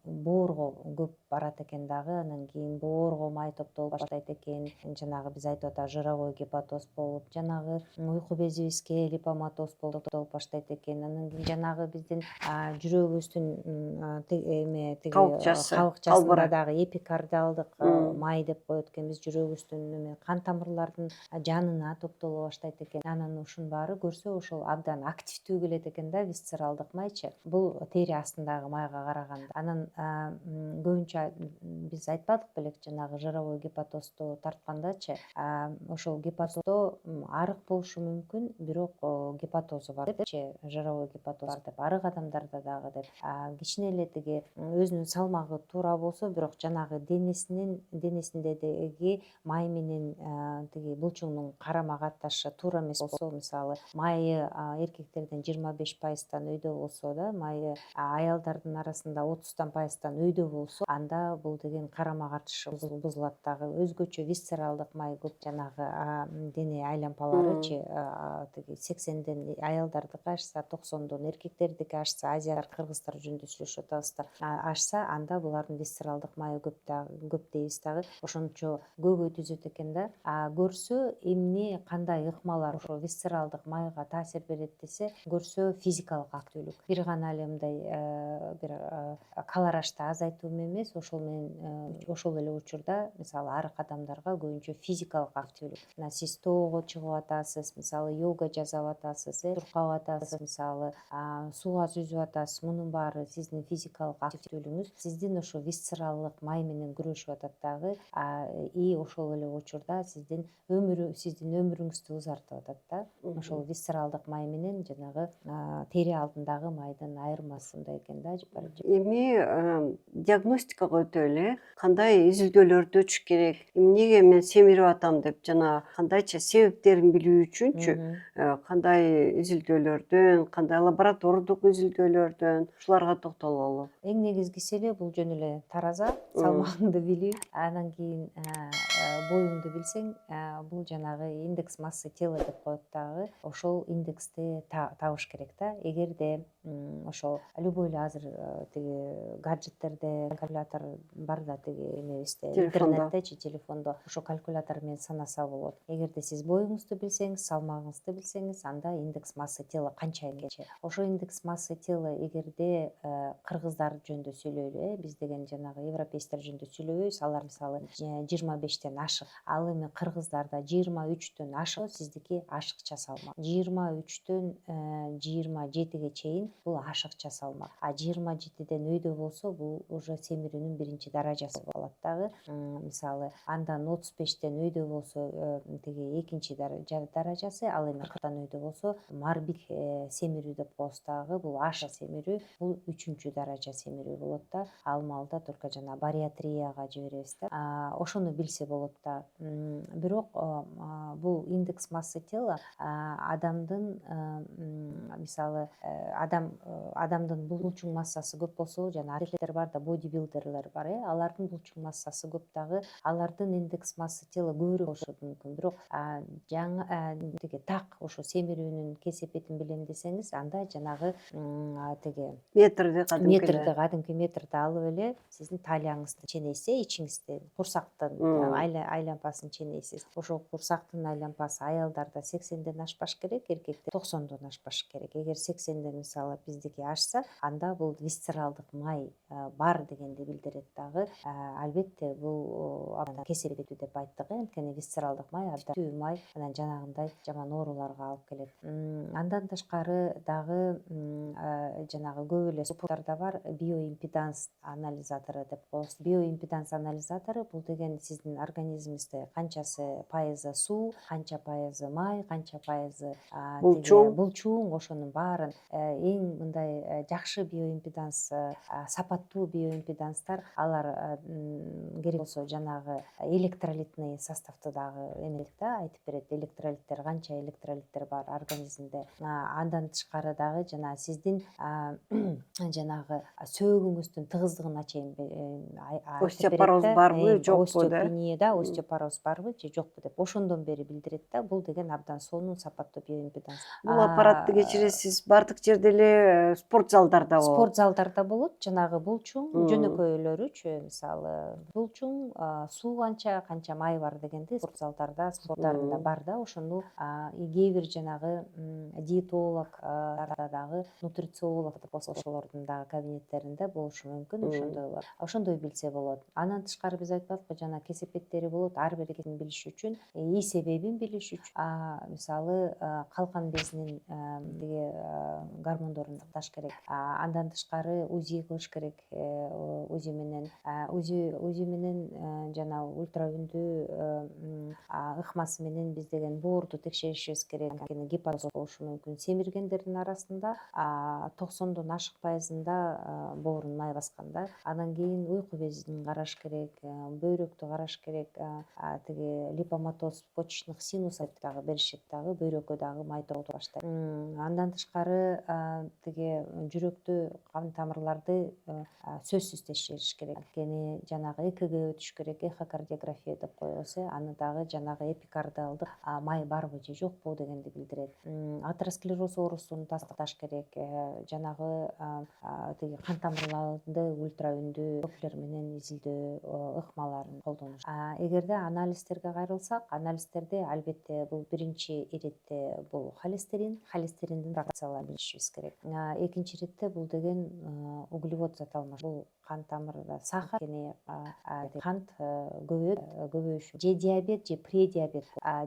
боорго көп барат экен дагы, анан кийин боорго май топтолуп баштайт экен, жанагы биз айтып атабыз жировой гепатоз болуп, жанагы уйку безибизге липоматоз болуп топтолуп баштайт экен, анан кийин жанагы биздин жүрөгүбүздүн кабыкчасында дагы эпикардиалдык май деп коет экенбиз, жүрөгүбүздүн кан тамырлардын жанына топтоло баштайт экен. Анан ушунун баары көрсө ошол абдан активдүү келет экен да, висцералдык майчы. Бул тери астындагы майга караганда. Анан көбүнчө биз айтпадык белек жанагы жировой гепатозду тарткандачы, ошол гепатоздо арык болушу мүмкүн, бирок гепатозу бар депчи, жировой гепатоз бар деп, арык адамдарда дагы деп. Кичине эле тиги өзүнүн салмагы туура болсо, бирок жанагы денесиндеги май менен тиги булчуңдун карама катташы туура эмес болсо, мисалы майы эркектерден 25%тан өйдө болсо да, майы аялдардын арасында 30% өйдө болсо, анда бул деген карама катышы бузулат дагы. Өзгөчө висцералдык май көп жанагы дене айлампаларычы, тиги 80ден аялдардыкы ашса, 90дон эркектердики ашса, азиялар, кыргыздар жөнүндө сүйлөшүп атабыз да, ашса, анда булардын висцералдык майы көп дейбиз дагы. Ошончо көбөй түзөт экен да. Көрсө эмне, кандай ыкмалар ошо висцералдык майга таасир берет десе, көрсө физикалык активдүүлүк. Бир гана эле мындай бир калорашты азайтуу менен эмес, ошол менен ошол эле учурда мисалы арык адамдарга көбүнчө физикалык активдүүлүк. Мына сиз тоого чыгып атасыз, мисалы йога жасап атасыз, туркап атасыз, мисалы сууга сүзүп атасыз, мунун баары сиздин физикалык активдүүлүгүңүз сиздин ошо висцералдык май менен күрөшүп атат дагы, и ошол эле учурда сиздин өмүрүңүздү узартып атат да. Ошол висцералдык май менен жанагы тери алдындагы майдын айырмасы мындай экен да. Эми диагностикага өтөлү, кандай изилдөөлөрдү өтүш керек, эмнеге мен семирип атам деп жана кандайча себептерин билүү үчүнчү кандай изилдөөлөрдөн, кандай лаборатордук изилдөөлөрдөн ушуларга токтололу. Эң негизгиси эле бул жөн эле тараза, салмагыңды билүү, анан кийин боюңду билсең, бул жанагы индекс массы тела деп коет дагы, ошол индексти табыш керек да. Эгерде ошол любой эле азыр тиги гаджеттерде калькулятор бар да, тиги эмебизде, интернеттечи, телефондо ошо калькулятор менен санаса болот. Эгерде сиз боюңузду билсеңиз, салмагыңызды билсеңиз, анда индекс массы тела канча экенчи. Ошо индекс массы тела эгерде кыргыздар жөнүндө сүйлөйлү, биз деген жанагы европейцтер жөнүндө сүйлөбөйбүз, алар мисалы 25тен ашык, ал эми кыргыздарда 23төн ашык, сиздики ашыкча салмак. 23төн 27ге чейин бул ашыкча салмак. 27ден өйдө болсо, бул уже семирүүнүн биринчи даражасы болот дагы. Мисалы андан 35тен өйдө болсо, тиги экинчи даражасы, ал эми 40тан өйдө болсо, морбид семирүү деп коебуз дагы. Бул ашык семирүү, бул 3-чү даража семирүү болот да. Ал маалда только жана бариатрияга жиберебиз да. Ошону билсе болот да. Бирок бул индекс массы тела адамдын мисалы адамдын булчуң массасы көп болсо, жана атлеттер бар да, бодибилдерлер бар, алардын булчуң массасы көп дагы, алардын индекс массы тела көбүрөөк болушу мүмкүн. Бирок жаңы тиги так ошо семирүүнүн кесепетин билем десеңиз, анда жанагы тиги метрди кадимки метрди алып эле сиздин талияңызды ченейсе, ичиңизди, курсактын айлампасын ченейсиз. Ошол курсактын айлампасы аялдарда 80ден ашпаш керек, эркекте 90дон ашпаш керек. Эгер 80ден мисалы биздики ашса, анда бул висцералдык май бар дегенди билдирет дагы. Албетте бул кесепеттүү деп айттык, анткени висцералдык май аддактүү май, анан жанагындай жаман ооруларга алып келет. Андан тышкары дагы жанагы көп эле спорттарда бар биоимпеданс анализатору деп коебуз. Биоимпеданс анализатору бул деген сиздин организмиңизде канчасы пайызы суу, канча пайызы май, канча пайызы булчуң, ошонун баарын эң мындай жакшы биоимпеданс, сапаттуу биоимпеданстар, алар керек болсо жанагы электролитный составты дагы эметет да, айтып берет. Электролиттер, канча электролиттер бар организмде. Андан тышкары дагы жана сиздин жанагы сөөгүңүздүн тыгыздыгына чейин остеопороз барбы, жокпу да? Остеопения да, остеопороз барбы же жокпу деп ошондон бери билдирет да. Бул деген абдан абдан сонун сапаттуу биоимпеданс. Бул аппаратты кечиресиз бардык жерде эле спорт залдарда болот. Спорт залдарда болот. Жанагы булчуң жөнөкөйлөрүчү, мисалы булчуң, суу канча май бар дегенди спорт залдарда, спорттарында бар да. Ошону кээ бир жанагы диетолог дагы, нутрициолог болсо ошолордун дагы кабинеттеринде болушу мүмкүн. Ошондой билсе болот. Андан тышкары биз айтпадыкпы, жана кесепеттери болот. Ар бир кесин билиш үчүн, себебин билиш үчүн, мисалы калкан безинин гормондорун такташ керек. Андан тышкары УЗИ кылыш керек. УЗИ менен жана ультраүндүү ыкмасы менен биз деген боорду текшеришибиз керек. Анткени гепатоз болушу мүмкүн. Семиргендердин арасында 90дон ашык пайызында боорун май басканда. Андан кийин уйку безин караш керек, бөйрөктү караш керек. Тиги липоматоз почечных синусов дагы беришет дагы, бөйрөккө дагы май тогуп баштайт. Андан тышкары тиги жүрөктү, кан тамырларды сөзсүз текшериш керек. Анткени жанагы ЭКГ өтүш керек, эхокардиография деп коебуз. Аны дагы жанагы эпикардиалдык май барбы же жокпу дегенди билдирет. Атеросклероз оорусун тастыкташ керек. Жанагы тиги кан тамырларды ультраүндүү доплер менен изилдөө ыкмаларын колдонуш. Эгерде анализдерге кайрылсак, анализдерде албетте бул биринчи иретте бул холестериндин фракцияларын билишибиз керек. Экинчи иретте бул деген углевод зат алмаш. Бул кан тамырда сахар, кант көбөйүшү. Же диабет, же предиабет.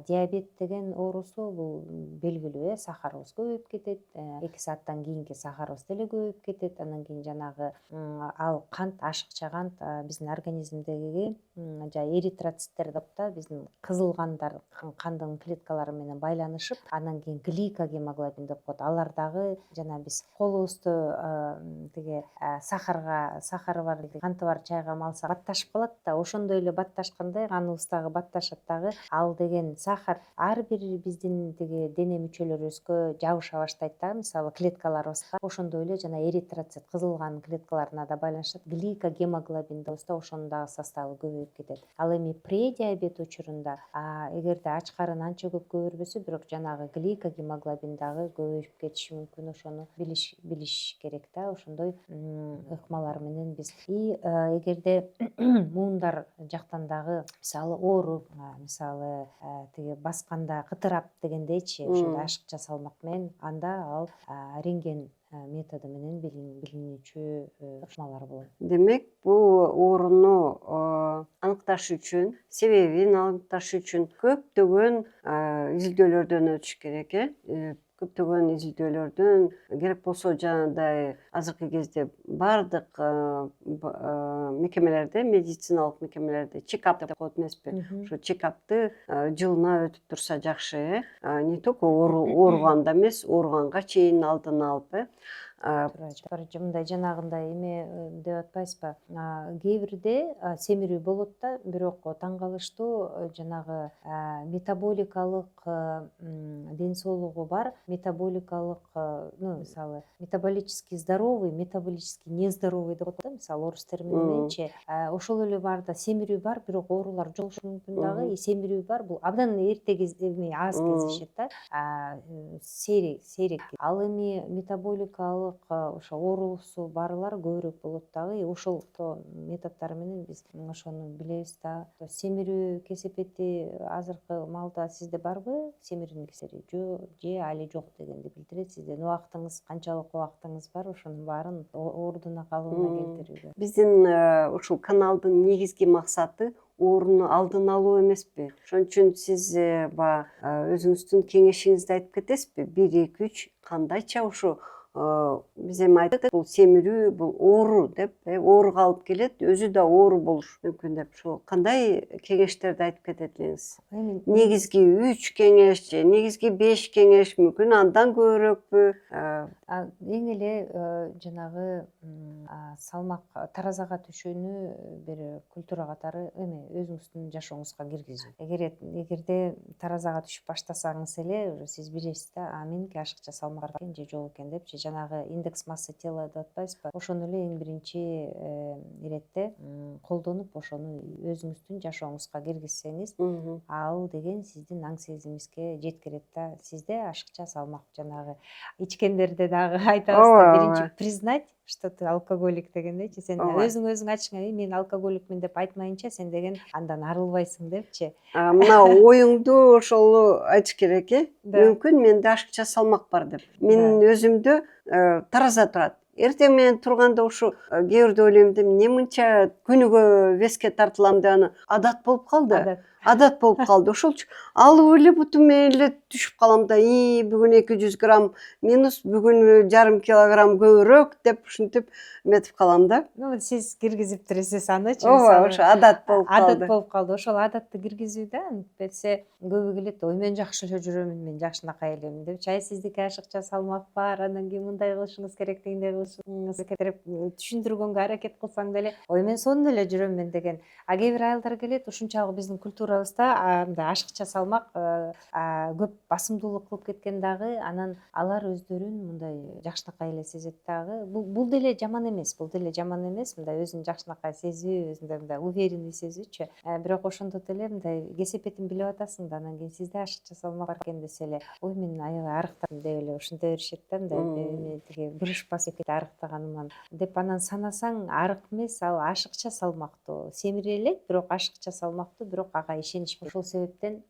Диабет деген оорусу бул белгилүү, сахарыбыз көбөйүп кетет. 2 сааттан кийинки сахарыбыз деле көбөйүп кетет. Андан кийин жанагы ал кант, ашыкча кант биздин организмдеги эритроциттер деп да, биздин кызыл кандар, кандын клеткалары менен байланышып, андан кийин гликогемоглобин деп коет. Алар дагы жана биз колубузду тиги сахары бар, канты бар чайга малсак батташып калат да, ошондой эле батташкандай каныбыз дагы батташат дагы. Ал деген сахар ар бир биздин тиги дене мүчөлөрүбүзгө жабыша баштайт да, мисалы клеткаларыбызга. Ошондой эле жана эритроцит, кызыл кан клеткаларына да байланышат. Гликогемоглобин дейбиз да, ошонун дагы составы көбөйүп кетет. Ал эми предиабет учурунда эгерде ач карын анча көп көбөрбөсө, бирок жанагы гликогемоглобин дагы көбөйүп кетиши мүмкүн. Ошону билиш керек да. Ошондой ыкмалар менен биз эгерде муундар жактан дагы мисалы ооруп, мисалы тиги басканда кытырап дегендейчи, ошондой ашыкча салмак менен, анда ал рентген методу менен билинүүчү ыкмалар болот. Демек, бул ооруну аныкташ үчүн, себебин аныкташ үчүн көптөгөн изилдөөлөрдөн өтүш керек. Көптөгөн изилдөөлөрдөн керек болсо жанагындай азыркы кезде бардык мекемелерде, медициналык мекемелерде чекап деп коет эмеспи? Ошо чекапты жылына өтүп турса жакшы, не только ооруганда эмес, ооруганга чейин алдын алып. Мындай жанагындай эме деп атпайсызбы? Кээ бирде семирүү болот да, бирок таң калыштуу жанагы метаболикалык ден соолугу бар, метаболикалык, мисалы метаболически здоровый, метаболически нездоровый деп коет да, мисалы орус терминименчи. Ошол эле бар да, семирүү бар, бирок оорулар жолугушу мүмкүн дагы. Семирүү бар, бул абдан эрте аз кездешет да, сейрек. Ал эми метаболикалык ошо оорусу барлар көбүрөөк болот дагы. Ошол методдор менен биз ошону билебиз да. Семирүү кесепети азыркы маалда сизде барбы? Семирүүнүн кесепети же али жок дегенди билдирет. Сиздин убактыңыз, канчалык убактыңыз бар, ошонун баарын ордуна калыбына келтирүүгө. Биздин ушул каналдын негизги максаты ооруну алдын алуу эмеспи? Ошон үчүн сиз өзүңүздүн кеңешиңизди айтып кетесизби? 1, 2, 3 кандайча ушу биз эми айттык, бул семирүү, бул оору деп, ооруга алып келет, өзү да оору болушу мүмкүн деп. Ошо кандай кеңештерди айтып кетет элеңиз? Негизги 3 кеңеш же негизги 5 кеңеш мүмкүн андан көбүрөөкпү? Эң эле жанагы салмак таразага түшүүнү бир культура катары эме өзүңүздүн жашооңузга киргизүү. Эгерде таразага түшүп баштасаңыз эле уже сиз билесиз да, меники ашыкча салмак бар экен же жок экен депчи, жанагы индекс массы тела деп атпайсызбы, ошону эле эң биринчи иретте колдонуп ошону өзүңүздүн жашооңузга киргизсеңиз, ал деген сиздин аң сезимиңизге жеткирет да. Сизде ашыкча салмак, жанагы ичкендерде дагы айтабыз да, биринчи признать, что ты алкоголик дегендейчи. Сен өзүң ачыңа мен алкоголикмин деп айтмайынча сен деген андан арылбайсың депчи. Мына оюңду ошол айтыш керек, мүмкүн менде ашыкча салмак бар деп. Менин өзүмдө тараза турат. Эртең менен турганда ушу кээ бирде ойлойм да, эмне мынча күнүгө веске тартылам деп, аны адат болуп калды. Адат болуп калды. Ошолчу алып эле бутум менен эле түшүп калам да, бүгүн 200 грамм минус, бүгүн жарым килограмм көбүрөөк деп ушинтип эметип калам да. Сиз киргизип турасыз анычы. Ооба, ошо адат болуп калды. Адат болуп калды. Ошол адатты киргизүү да, антпесе көбү келет, ой мен жакшы эле жүрөмүн, мен жакшынакай элемин депчи. Сиздики ашыкча салмак бар, андан кийин мындай кылышыңыз керек, тигиндей кылышыңыз керек деп түшүндүргөнгө аракет кылсаң деле, ой мен сонун эле жүрөмүн деген. Кээ бир айылдар келет, ушунчалык биздин культурабызда мындай ашыкча салмак көп басымдуулук кылып кеткен дагы, анан алар өздөрүн мындай жакшынакай эле сезет дагы. Бул деле жаман эмес, мындай өзүн жакшынакай сезүү, өзүндө мындай уверенный сезүүчү. Бирок ошондо деле мындай кесепетин билип атасың да, анан кийин сизде ашыкча салмак бар экен десе эле, ой мен аябай арыктадым деп эле ушинте беришет да, мындай тиги бурушпас экен арыктаганыман деп, анан санасаң арык эмес, ал ашыкча салмактуу. Семире элек, бирок ашыкча салмактуу, бирок ага ишенич. Ошол себептен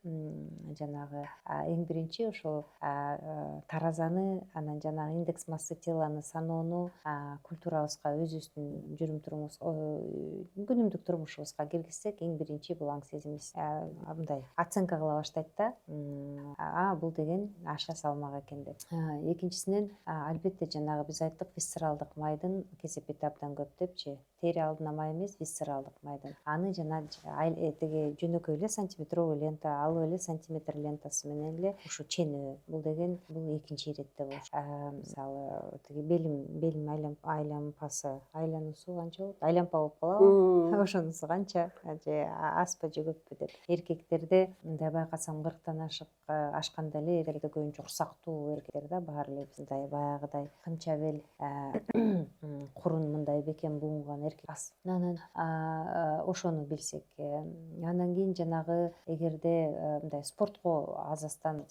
жанагы эң биринчи ошол таразаны, анан жанагы индекс массы теланы саноону культурабызга, өзүбүздүн жүрүм турумубузга, күнүмдүк турмушубузга киргизсек, эң биринчи бул аң сезимибиз мындай оценка кыла баштайт да, бул деген ашыкча салмак экен деп. Экинчисинен албетте жанагы биз айттык, висцералдык майдын кесепети абдан көп депчи. Тери алдына май эмес, висцералдык майдын. Аны жана тиги жөнөкөй эле сантиметровый лента, алып эле сантиметр лентасы менен эле ушу ченөө. Бул деген бул экинчи иретте болуш. Мисалы тиги белим айлануусу канча болот? Айлампа болуп калабы? Ошонусу канча, же азбы же көппү деп. Эркектерде мындай байкасам 40тан ашканда эле эркекте көбүнчө курсактуу эркектер да, баары эле мындай баягыдай кымча бел, курун мындай бекем буунган эркек аз. Анан ошону билсек, андан кийин жанагы эгерде мындай спортко азастан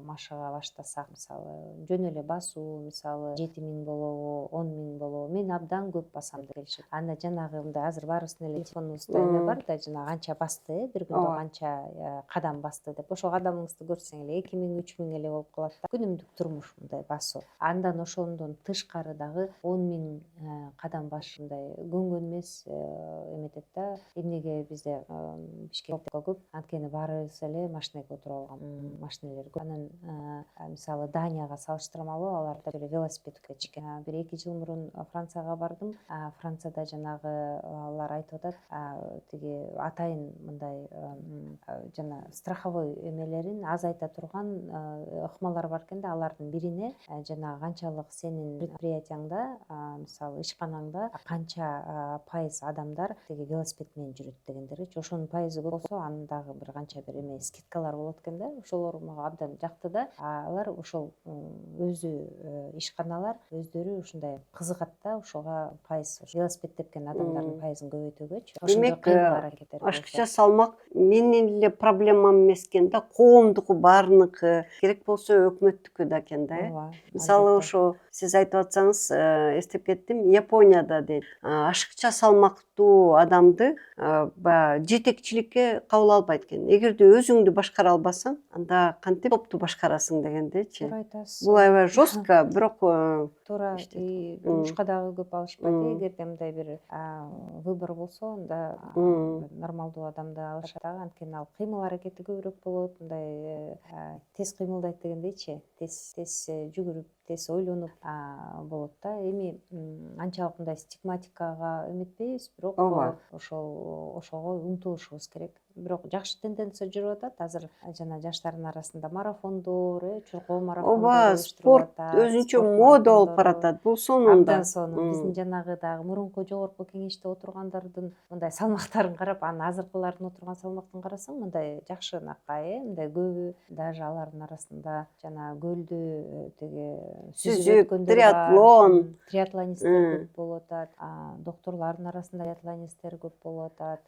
машыга баштасак, мисалы жөн эле басуу, мисалы 7000 болобу, 10.000 болобу, мен абдан көп басам деп келишет. Анда жанагы мындай азыр баарыбыздын эле телефонубузда эме бар да, жанагы канча басты, бир күндө канча кадам басты деп. Ошо кадамыңызды көрсөң эле 2000, 3000 эле болуп калат да. Күнүмдүк турмуш мындай басуу. Андан ошондон тышкары дагы 10.000 кадам басыш мындай көнгөн эмес эметет да. Эмнеге бизде Бишкекте көп, анткени баарыбыз эле машинеге отуруп алган, машинелер көп. Анан мисалы Данияга салыштырмалуу, аларда эле велосипедке чыккан. Бир 2 жыл мурун Францияга бардым. Францияда жанагы алар айтып атат, тиги атайын мындай жана страховой эмелерин азайта турган ыкмалар бар экен да, алардын бирине жанагы канчалык сенин предприятияңда, мисалы ишканаңда канча пайыз адамдар тиги велосипед менен жүрөт дегендерчи. Ошонун пайызы көп болсо, анын дагы бир канча бир эме скидкалар болот экен да. Ошолор мага абдан жакты да. Алар ошол өзү ишканалар өздөрү ушундай кызыгат да, ошого пайыз, велосипед тепкен адамдардын пайызын көбөйтүүгөчү. Демек, ашыкча салмак менин эле проблемам эмес экен да, коомдуку, баарыныкы, керек болсо өкмөттүкү да экен да. Мисалы ошо сиз айтып атсаңыз, эстеп кеттим, Японияда дейт, ашыкча салмактуу адамды баягы жетекчиликке кабыл албайт экен. Эгерде өзүңдү башкара албасаң, анда кантип топту башкарасың дегендейчи. Туура айтасыз. Бул аябай жестко, бирок туура, жумушка дагы көп алышпайт. Эгерде мындай бир выбор болсо, анда нормалдуу адамды алышат дагы, анткени ал кыймыл аракети көбүрөөк болот, мындай тез кыймылдайт дегендейчи, тез жүгүрүп, тез ойлонуп болот да. Эми анчалык мындай стигматикага эметпейбиз, бирок ошого умтулушубуз керек. бирок жакшы тенденция жүрүп атат. Азыр жана жаштардын арасында марафондор, чуркоо Ооба, марафондору спорт уюштурулуп атат. өзүнчө Спорт мода болуп марафондору. баратат. Бул сонунда. Абдан сонун. Биздин жанагы дагы мурунку жогорку кеңеште отургандардын мындай салмактарын карап, анан азыркылардын отурган салмактын карасаң, мындай жакшынакай, мындай көбү даже алардын арасында жана көлдү тиги сүзүп Сүзүп, өткөндөр бар. триатлон. Триатлонисттер көп болуп атат. Доктурлардын арасында триатлонисттер көп болуп атат.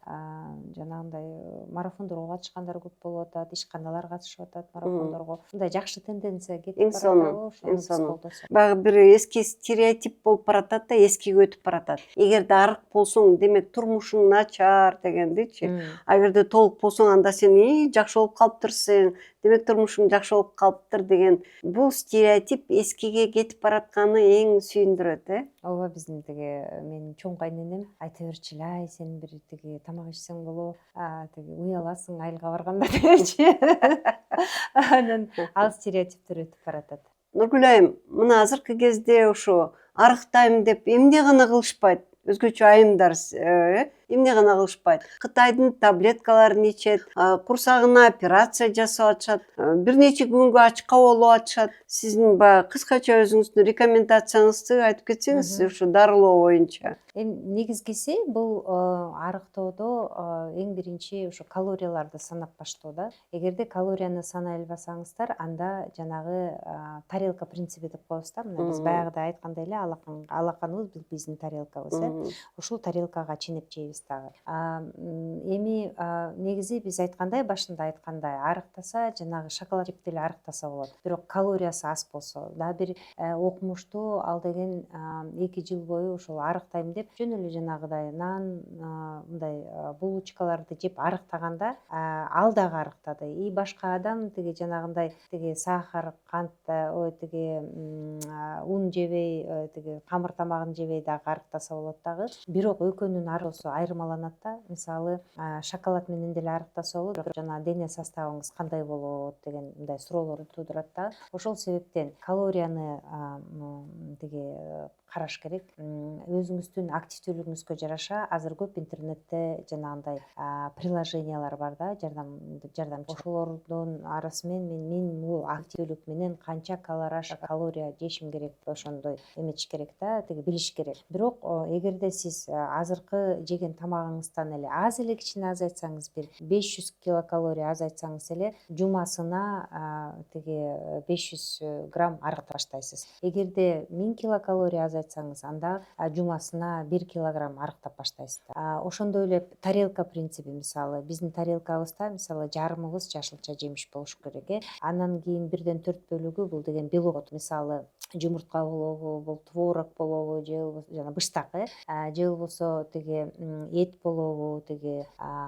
Жанагындай марафондорго катышкандар көп болуп атат. Ишканалар катышып атат марафондорго. Мындай жакшы тенденция кетип Эң сонун, баратабы, ошону эң биз сонун. колдосок. Баягы бир эски стереотип болуп баратат да, эскиге өтүп баратат. Эгерде арык болсоң, демек турмушуң начар дегендичи. Эгерде толук болсоң, анда сен жакшы болуп калыптырсың, демек турмушуң жакшы болуп калыптыр деген бул стереотип эскиге кетип баратканы эң сүйүндүрөт. Ооба, биздин тиги менин чоң кайненем айта берчү, ай сен бир тиги тамак ичсең болобу, тиги уяласың айылга барганда дечи. Анан ал стереотиптер өтүп баратат. Нургүл айым, мына азыркы кезде ушу арыктайм деп эмне гана кылышпайт? Өзгөчө айымдар эмне гана кылышпайт? Кытайдын таблеткаларын ичет, курсагына операция жасап атышат, бир нече күнгө ачка болуп атышат. Сиздин баягы кыскача өзүңүздүн рекомендацияңызды айтып кетсеңиз, ушу дарылоо боюнча. Эми негизгиси бул арыктоодо эң биринчи ушу калорияларды санап баштоо да. Эгерде калорияны санай албасаңыздар, анда жанагы тарелка принципи деп коебуз да. Мына биз баягыда айткандай эле алаканыбыз биздин тарелкабыз, ушул тарелкага ченеп жейбиз дагы. Эми негизи биз айткандай, башында айткандай, арыктаса жанагы шоколад жеп деле арыктаса болот. Бирок калориясы аз болсо, дагы бир окумуштуу ал деген 2 жыл бою ушул арыктайм деп жөн эле жанагыдай нан, мындай булочкаларды жеп арыктаганда ал дагы арыктады. И башка адам тиги жанагындай тиги сахар, кант, тиги ун жебей, тиги камыр тамагын жебей дагы арыктаса болот дагы. Бирок экөөнүн арасы айырмаланат да. Мисалы, шоколад менен деле арыктаса болот, бирок жана дене составыңыз кандай болот деген мындай суроолорду туудурат да. Ошол себептен калорияны тиги караш керек. Өзүңүздүн активдүүлүгүңүзгө жараша азыр көп интернетте жанагындай приложениялар бар да, жардамчы. Ошолордун арасымен мен бул активдүүлүк менен канча калория жешим керек, ошондой эметиш керек да, тиги билиш керек. Бирок эгерде сиз азыркы жеген тамагыңыздан эле аз эле кичине азайтсаңыз, бир 500 килокалория азайтсаңыз эле жумасына тиги 500 грамм арыкта баштайсыз. Эгерде 1000 килокалория азайтсаңыз, анда жумасына 1 килограмм арыктап баштайсыз. Ошондой эле тарелка принципи, мисалы биздин тарелкабызда мисалы жарымыбыз жашылча жемиш болуш керек. Анан кийин 1/4 бөлүгү бул деген белок. Мисалы жумуртка болобу, бул творог болобу, же болбосо жана быштак, же болбосо тиги эт болобу, тиги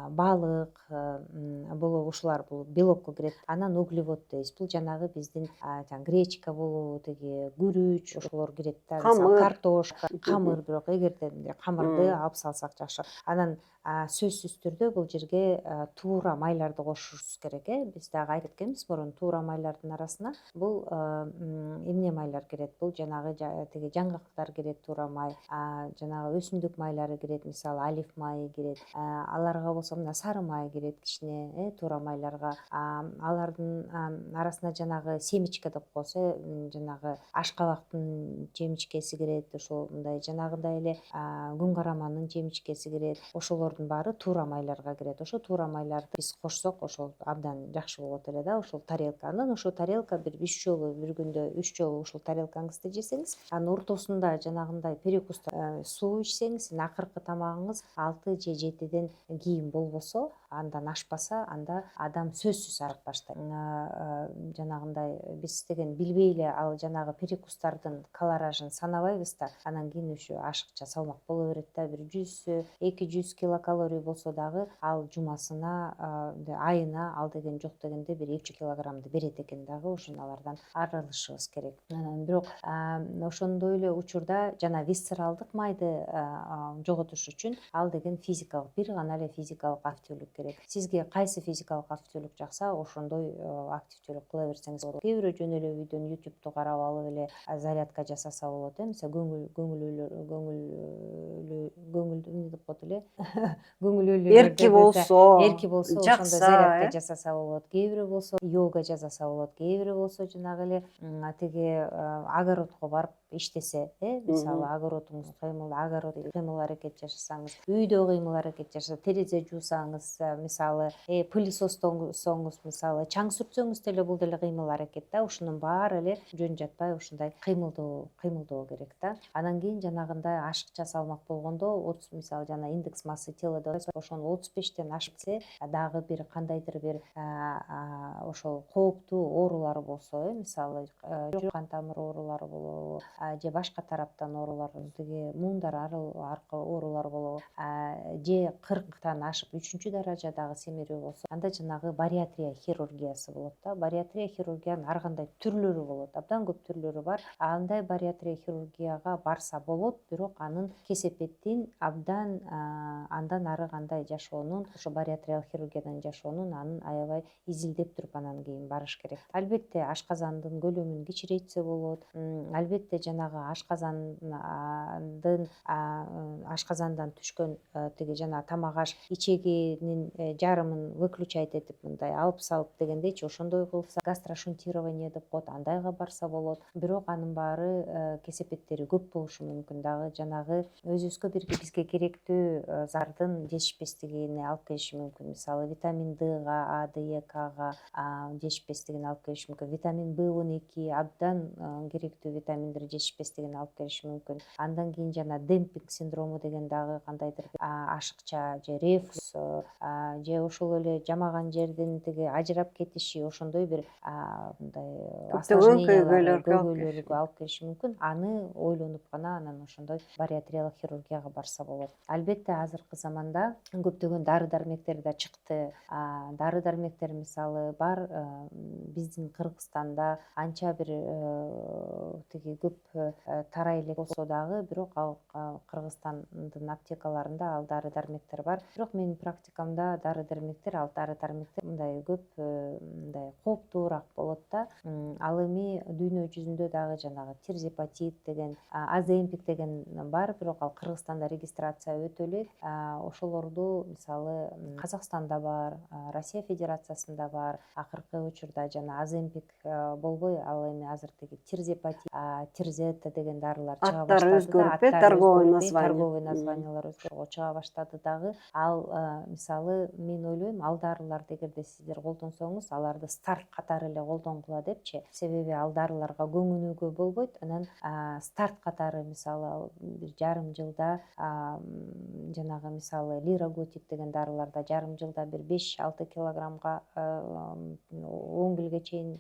балык болобу, ушулар бул белокко кирет. Анан углевод дейбиз. Бул жанагы биздин гречка болобу, тиги күрүч, ошолор кирет да. Мисалы картошка, камыр, бирок эгерде камырды алып салсак жакшы. Анан сөзсүз түрдө бул жерге туура майларды кошушубуз керек. Биз дагы айтып кеткенбиз мурун, туура майлардын арасына бул эмне майлар кирет? Бул жанагы тиги жаңгактар кирет, туура май, жанагы өсүмдүк майлары кирет, мисалы олив майы кирет. Аларга болсо мына сары май кирет кичине, туура майларга. Алардын арасына жанагы семечка деп коебуз, жанагы ашкабактын жемичкеси кирет, ошол мындай жанагындай эле күн караманын жемичкеси кирет. Ошолордун баары туура майларга кирет. Ошо туура майларды биз кошсок, ошол абдан жакшы болот эле да, ошол тарелка. Анан ошол тарелка бир 3 жолу, бир күндө 3 жолу ушул тарелкаңызды жесеңиз, анын ортосунда жанагындай перекуста суу ичсеңиз, акыркы тамагыңыз 6 же 7ден кийин болбосо, андан ашпаса, анда адам сөзсүз арык баштайт. Жанагындай биз деген билбей эле ал жанагы перекустардын калоражын санабайбыз да, анан кийин ушу ашыкча салмак боло берет да. Бир 100-200 килокалория болсо дагы ал жумасына, айына ал деген жок дегенде бир 2 килограммды берет экен дагы. Ошоналардан арылышыбыз керек. Бирок ошондой эле учурда жана висцералдык майды жоготуш үчүн ал деген физикалык, бир гана эле физикалык активдүүлүк керек. Сизге кайсы физикалык активдүүлүк жакса, ошондой активдүүлүк кыла берсеңиз болот. Кээ бирөө жөн эле үйдөн YouTube'ду карап алып эле зарядка жасаса болот. Мисалы көңүлдү эмне деп коет эле, көңүлөлүүлөрдө эрки болсо ошондой жакса, зарядка жасаса болот, кээ бири болсо йога жасаса болот, кээ бири болсо жанагы эле тиги огородко барып иштесе, мисалы огородуңуз огород кыймыл аракет жасасаңыз, үйдө кыймыл аракет жасасаңыз, терезе жуусаңыз, мисалы пылесостосоңуз, мисалы чаң сүртсөңүз деле бул деле кыймыл аракет да, ушунун баары эле жөн жатпай ушундай кыймылдоо керек да. Анан кийин жанагындай ашыкча салмак болгондо 30, мисалы жана индекс массы тела деп ошону 35тен ашпсе, дагы бир кандайдыр бир ошол кооптуу оорулар болсо, мисалы кан тамыр оорулары болобу, же башка тараптан оорулар, тиги муундар аркылуу оорулар болобу, же 40тан ашып 3-даражадагы семирүү болсо, анда жанагы бариатрия хирургиясы болот да. Бариатрия хирургиянын ар кандай түрлөрү болот, абдан көп түрлөрү бар. Андай бариатрия хирургияга барса болот, бирок анын кесепетин абдан андан ары кандай жашоонун, ошо бариатриялык хирургиядан жашоонун анын аябай изилдеп туруп анан кийин барыш керек. Албетте ашказандын көлөмүн кичирейтсе болот. Албетте жанагы ашказандан түшкөн тиги жана тамак аш ичегинин жарымын выключать этип мындай алып салып дегендейчи, ошондой кылса, гастрошунтирование деп коет, андайга барса болот. Бирок анын баары кесепеттери көп болушу мүмкүн, дагы жанагы өзүбүзгө бизге керектүү зардын жетишпестигине алып келиши мүмкүн. Мисалы витамин Дга, А, Д, Кга жетишпестигине алып келиши мүмкүн. Витамин B12 абдан керектүү витаминдер жетишпестигине алып келиши мүмкүн. Андан кийин жана демпинг синдрому деген дагы кандайдыр ашыкча же рефлюкс же ошол эле жамаган жердин тиги ажырап кетиши, ошондой бир мындай көйгөйлөргө алып келиши мүмкүн. Аны ойлонуп гана анан ошондой бариатриялык хирургияга барса болот. Албетте азыркы заманда көптөгөн дары дармектер да чыкты. Дары дармектер мисалы бар биздин Кыргызстанда анча бир тиги көп тарай элек болсо дагы, бирок ал Кыргызстандын аптекаларында ал дары дармектер бар. Бирок менин практикамда дары дармектер мындай көп мындай кооптуураак болот да. Ал эми дүйнө жүзүндө дагы жанагы тирзепатит деген, аземпик деген бар, бирок ал Кыргызстанда регистрация өтө элек. Ошолорду мисалы Казакстанда бар, Россия Федерациясында бар. Акыркы учурда жана аземпик болбой, ал эми азыр тиги тирзепатит, тирзета деген дарылар чыга баштады. Аттары өзгөрүп, торговый названиялар өзгөрүп чыга баштады дагы. Ал мисалы мен ойлойм, ал дарыларды эгерде сиздер колдонсоңуз, аларды старт катары эле колдонгула депчи. Себеби ал дарыларга көңүнүүгө болбойт. Анан старт катары мисалы бир жарым жылда жанагы мисалы лироготик деген дарыларда жарым жылда бир 5-6 килограммга 10 килге чейин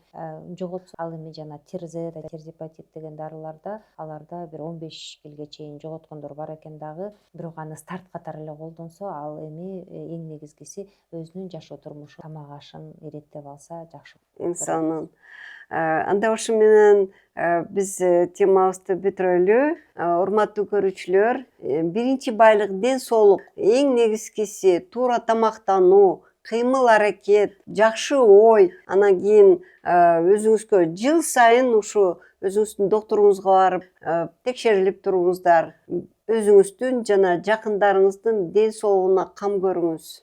жоготсо, ал эми жана тирзепатит деген дарыларда аларда бир 15 килге чейин жоготкондор бар экен дагы. Бирок аны старт катары эле колдонсо, ал эми эң негизгиси өзүнүн жашоо турмушун, тамак ашын иреттеп алса жакшы. Инсанын. Анда ошо менен биз темабызды бүтүрөлү. Урматтуу көрүүчүлөр, биринчи байлык ден соолук, эң негизгиси туура тамактануу, кыймыл аракет, жакшы ой. Анан кийин өзүңүзгө жыл сайын ушу өзүңүздүн докторуңузга барып текшерилип туруңуздар. Өзүңүздүн жана жакындарыңыздын ден соолугуна кам көрүңүз.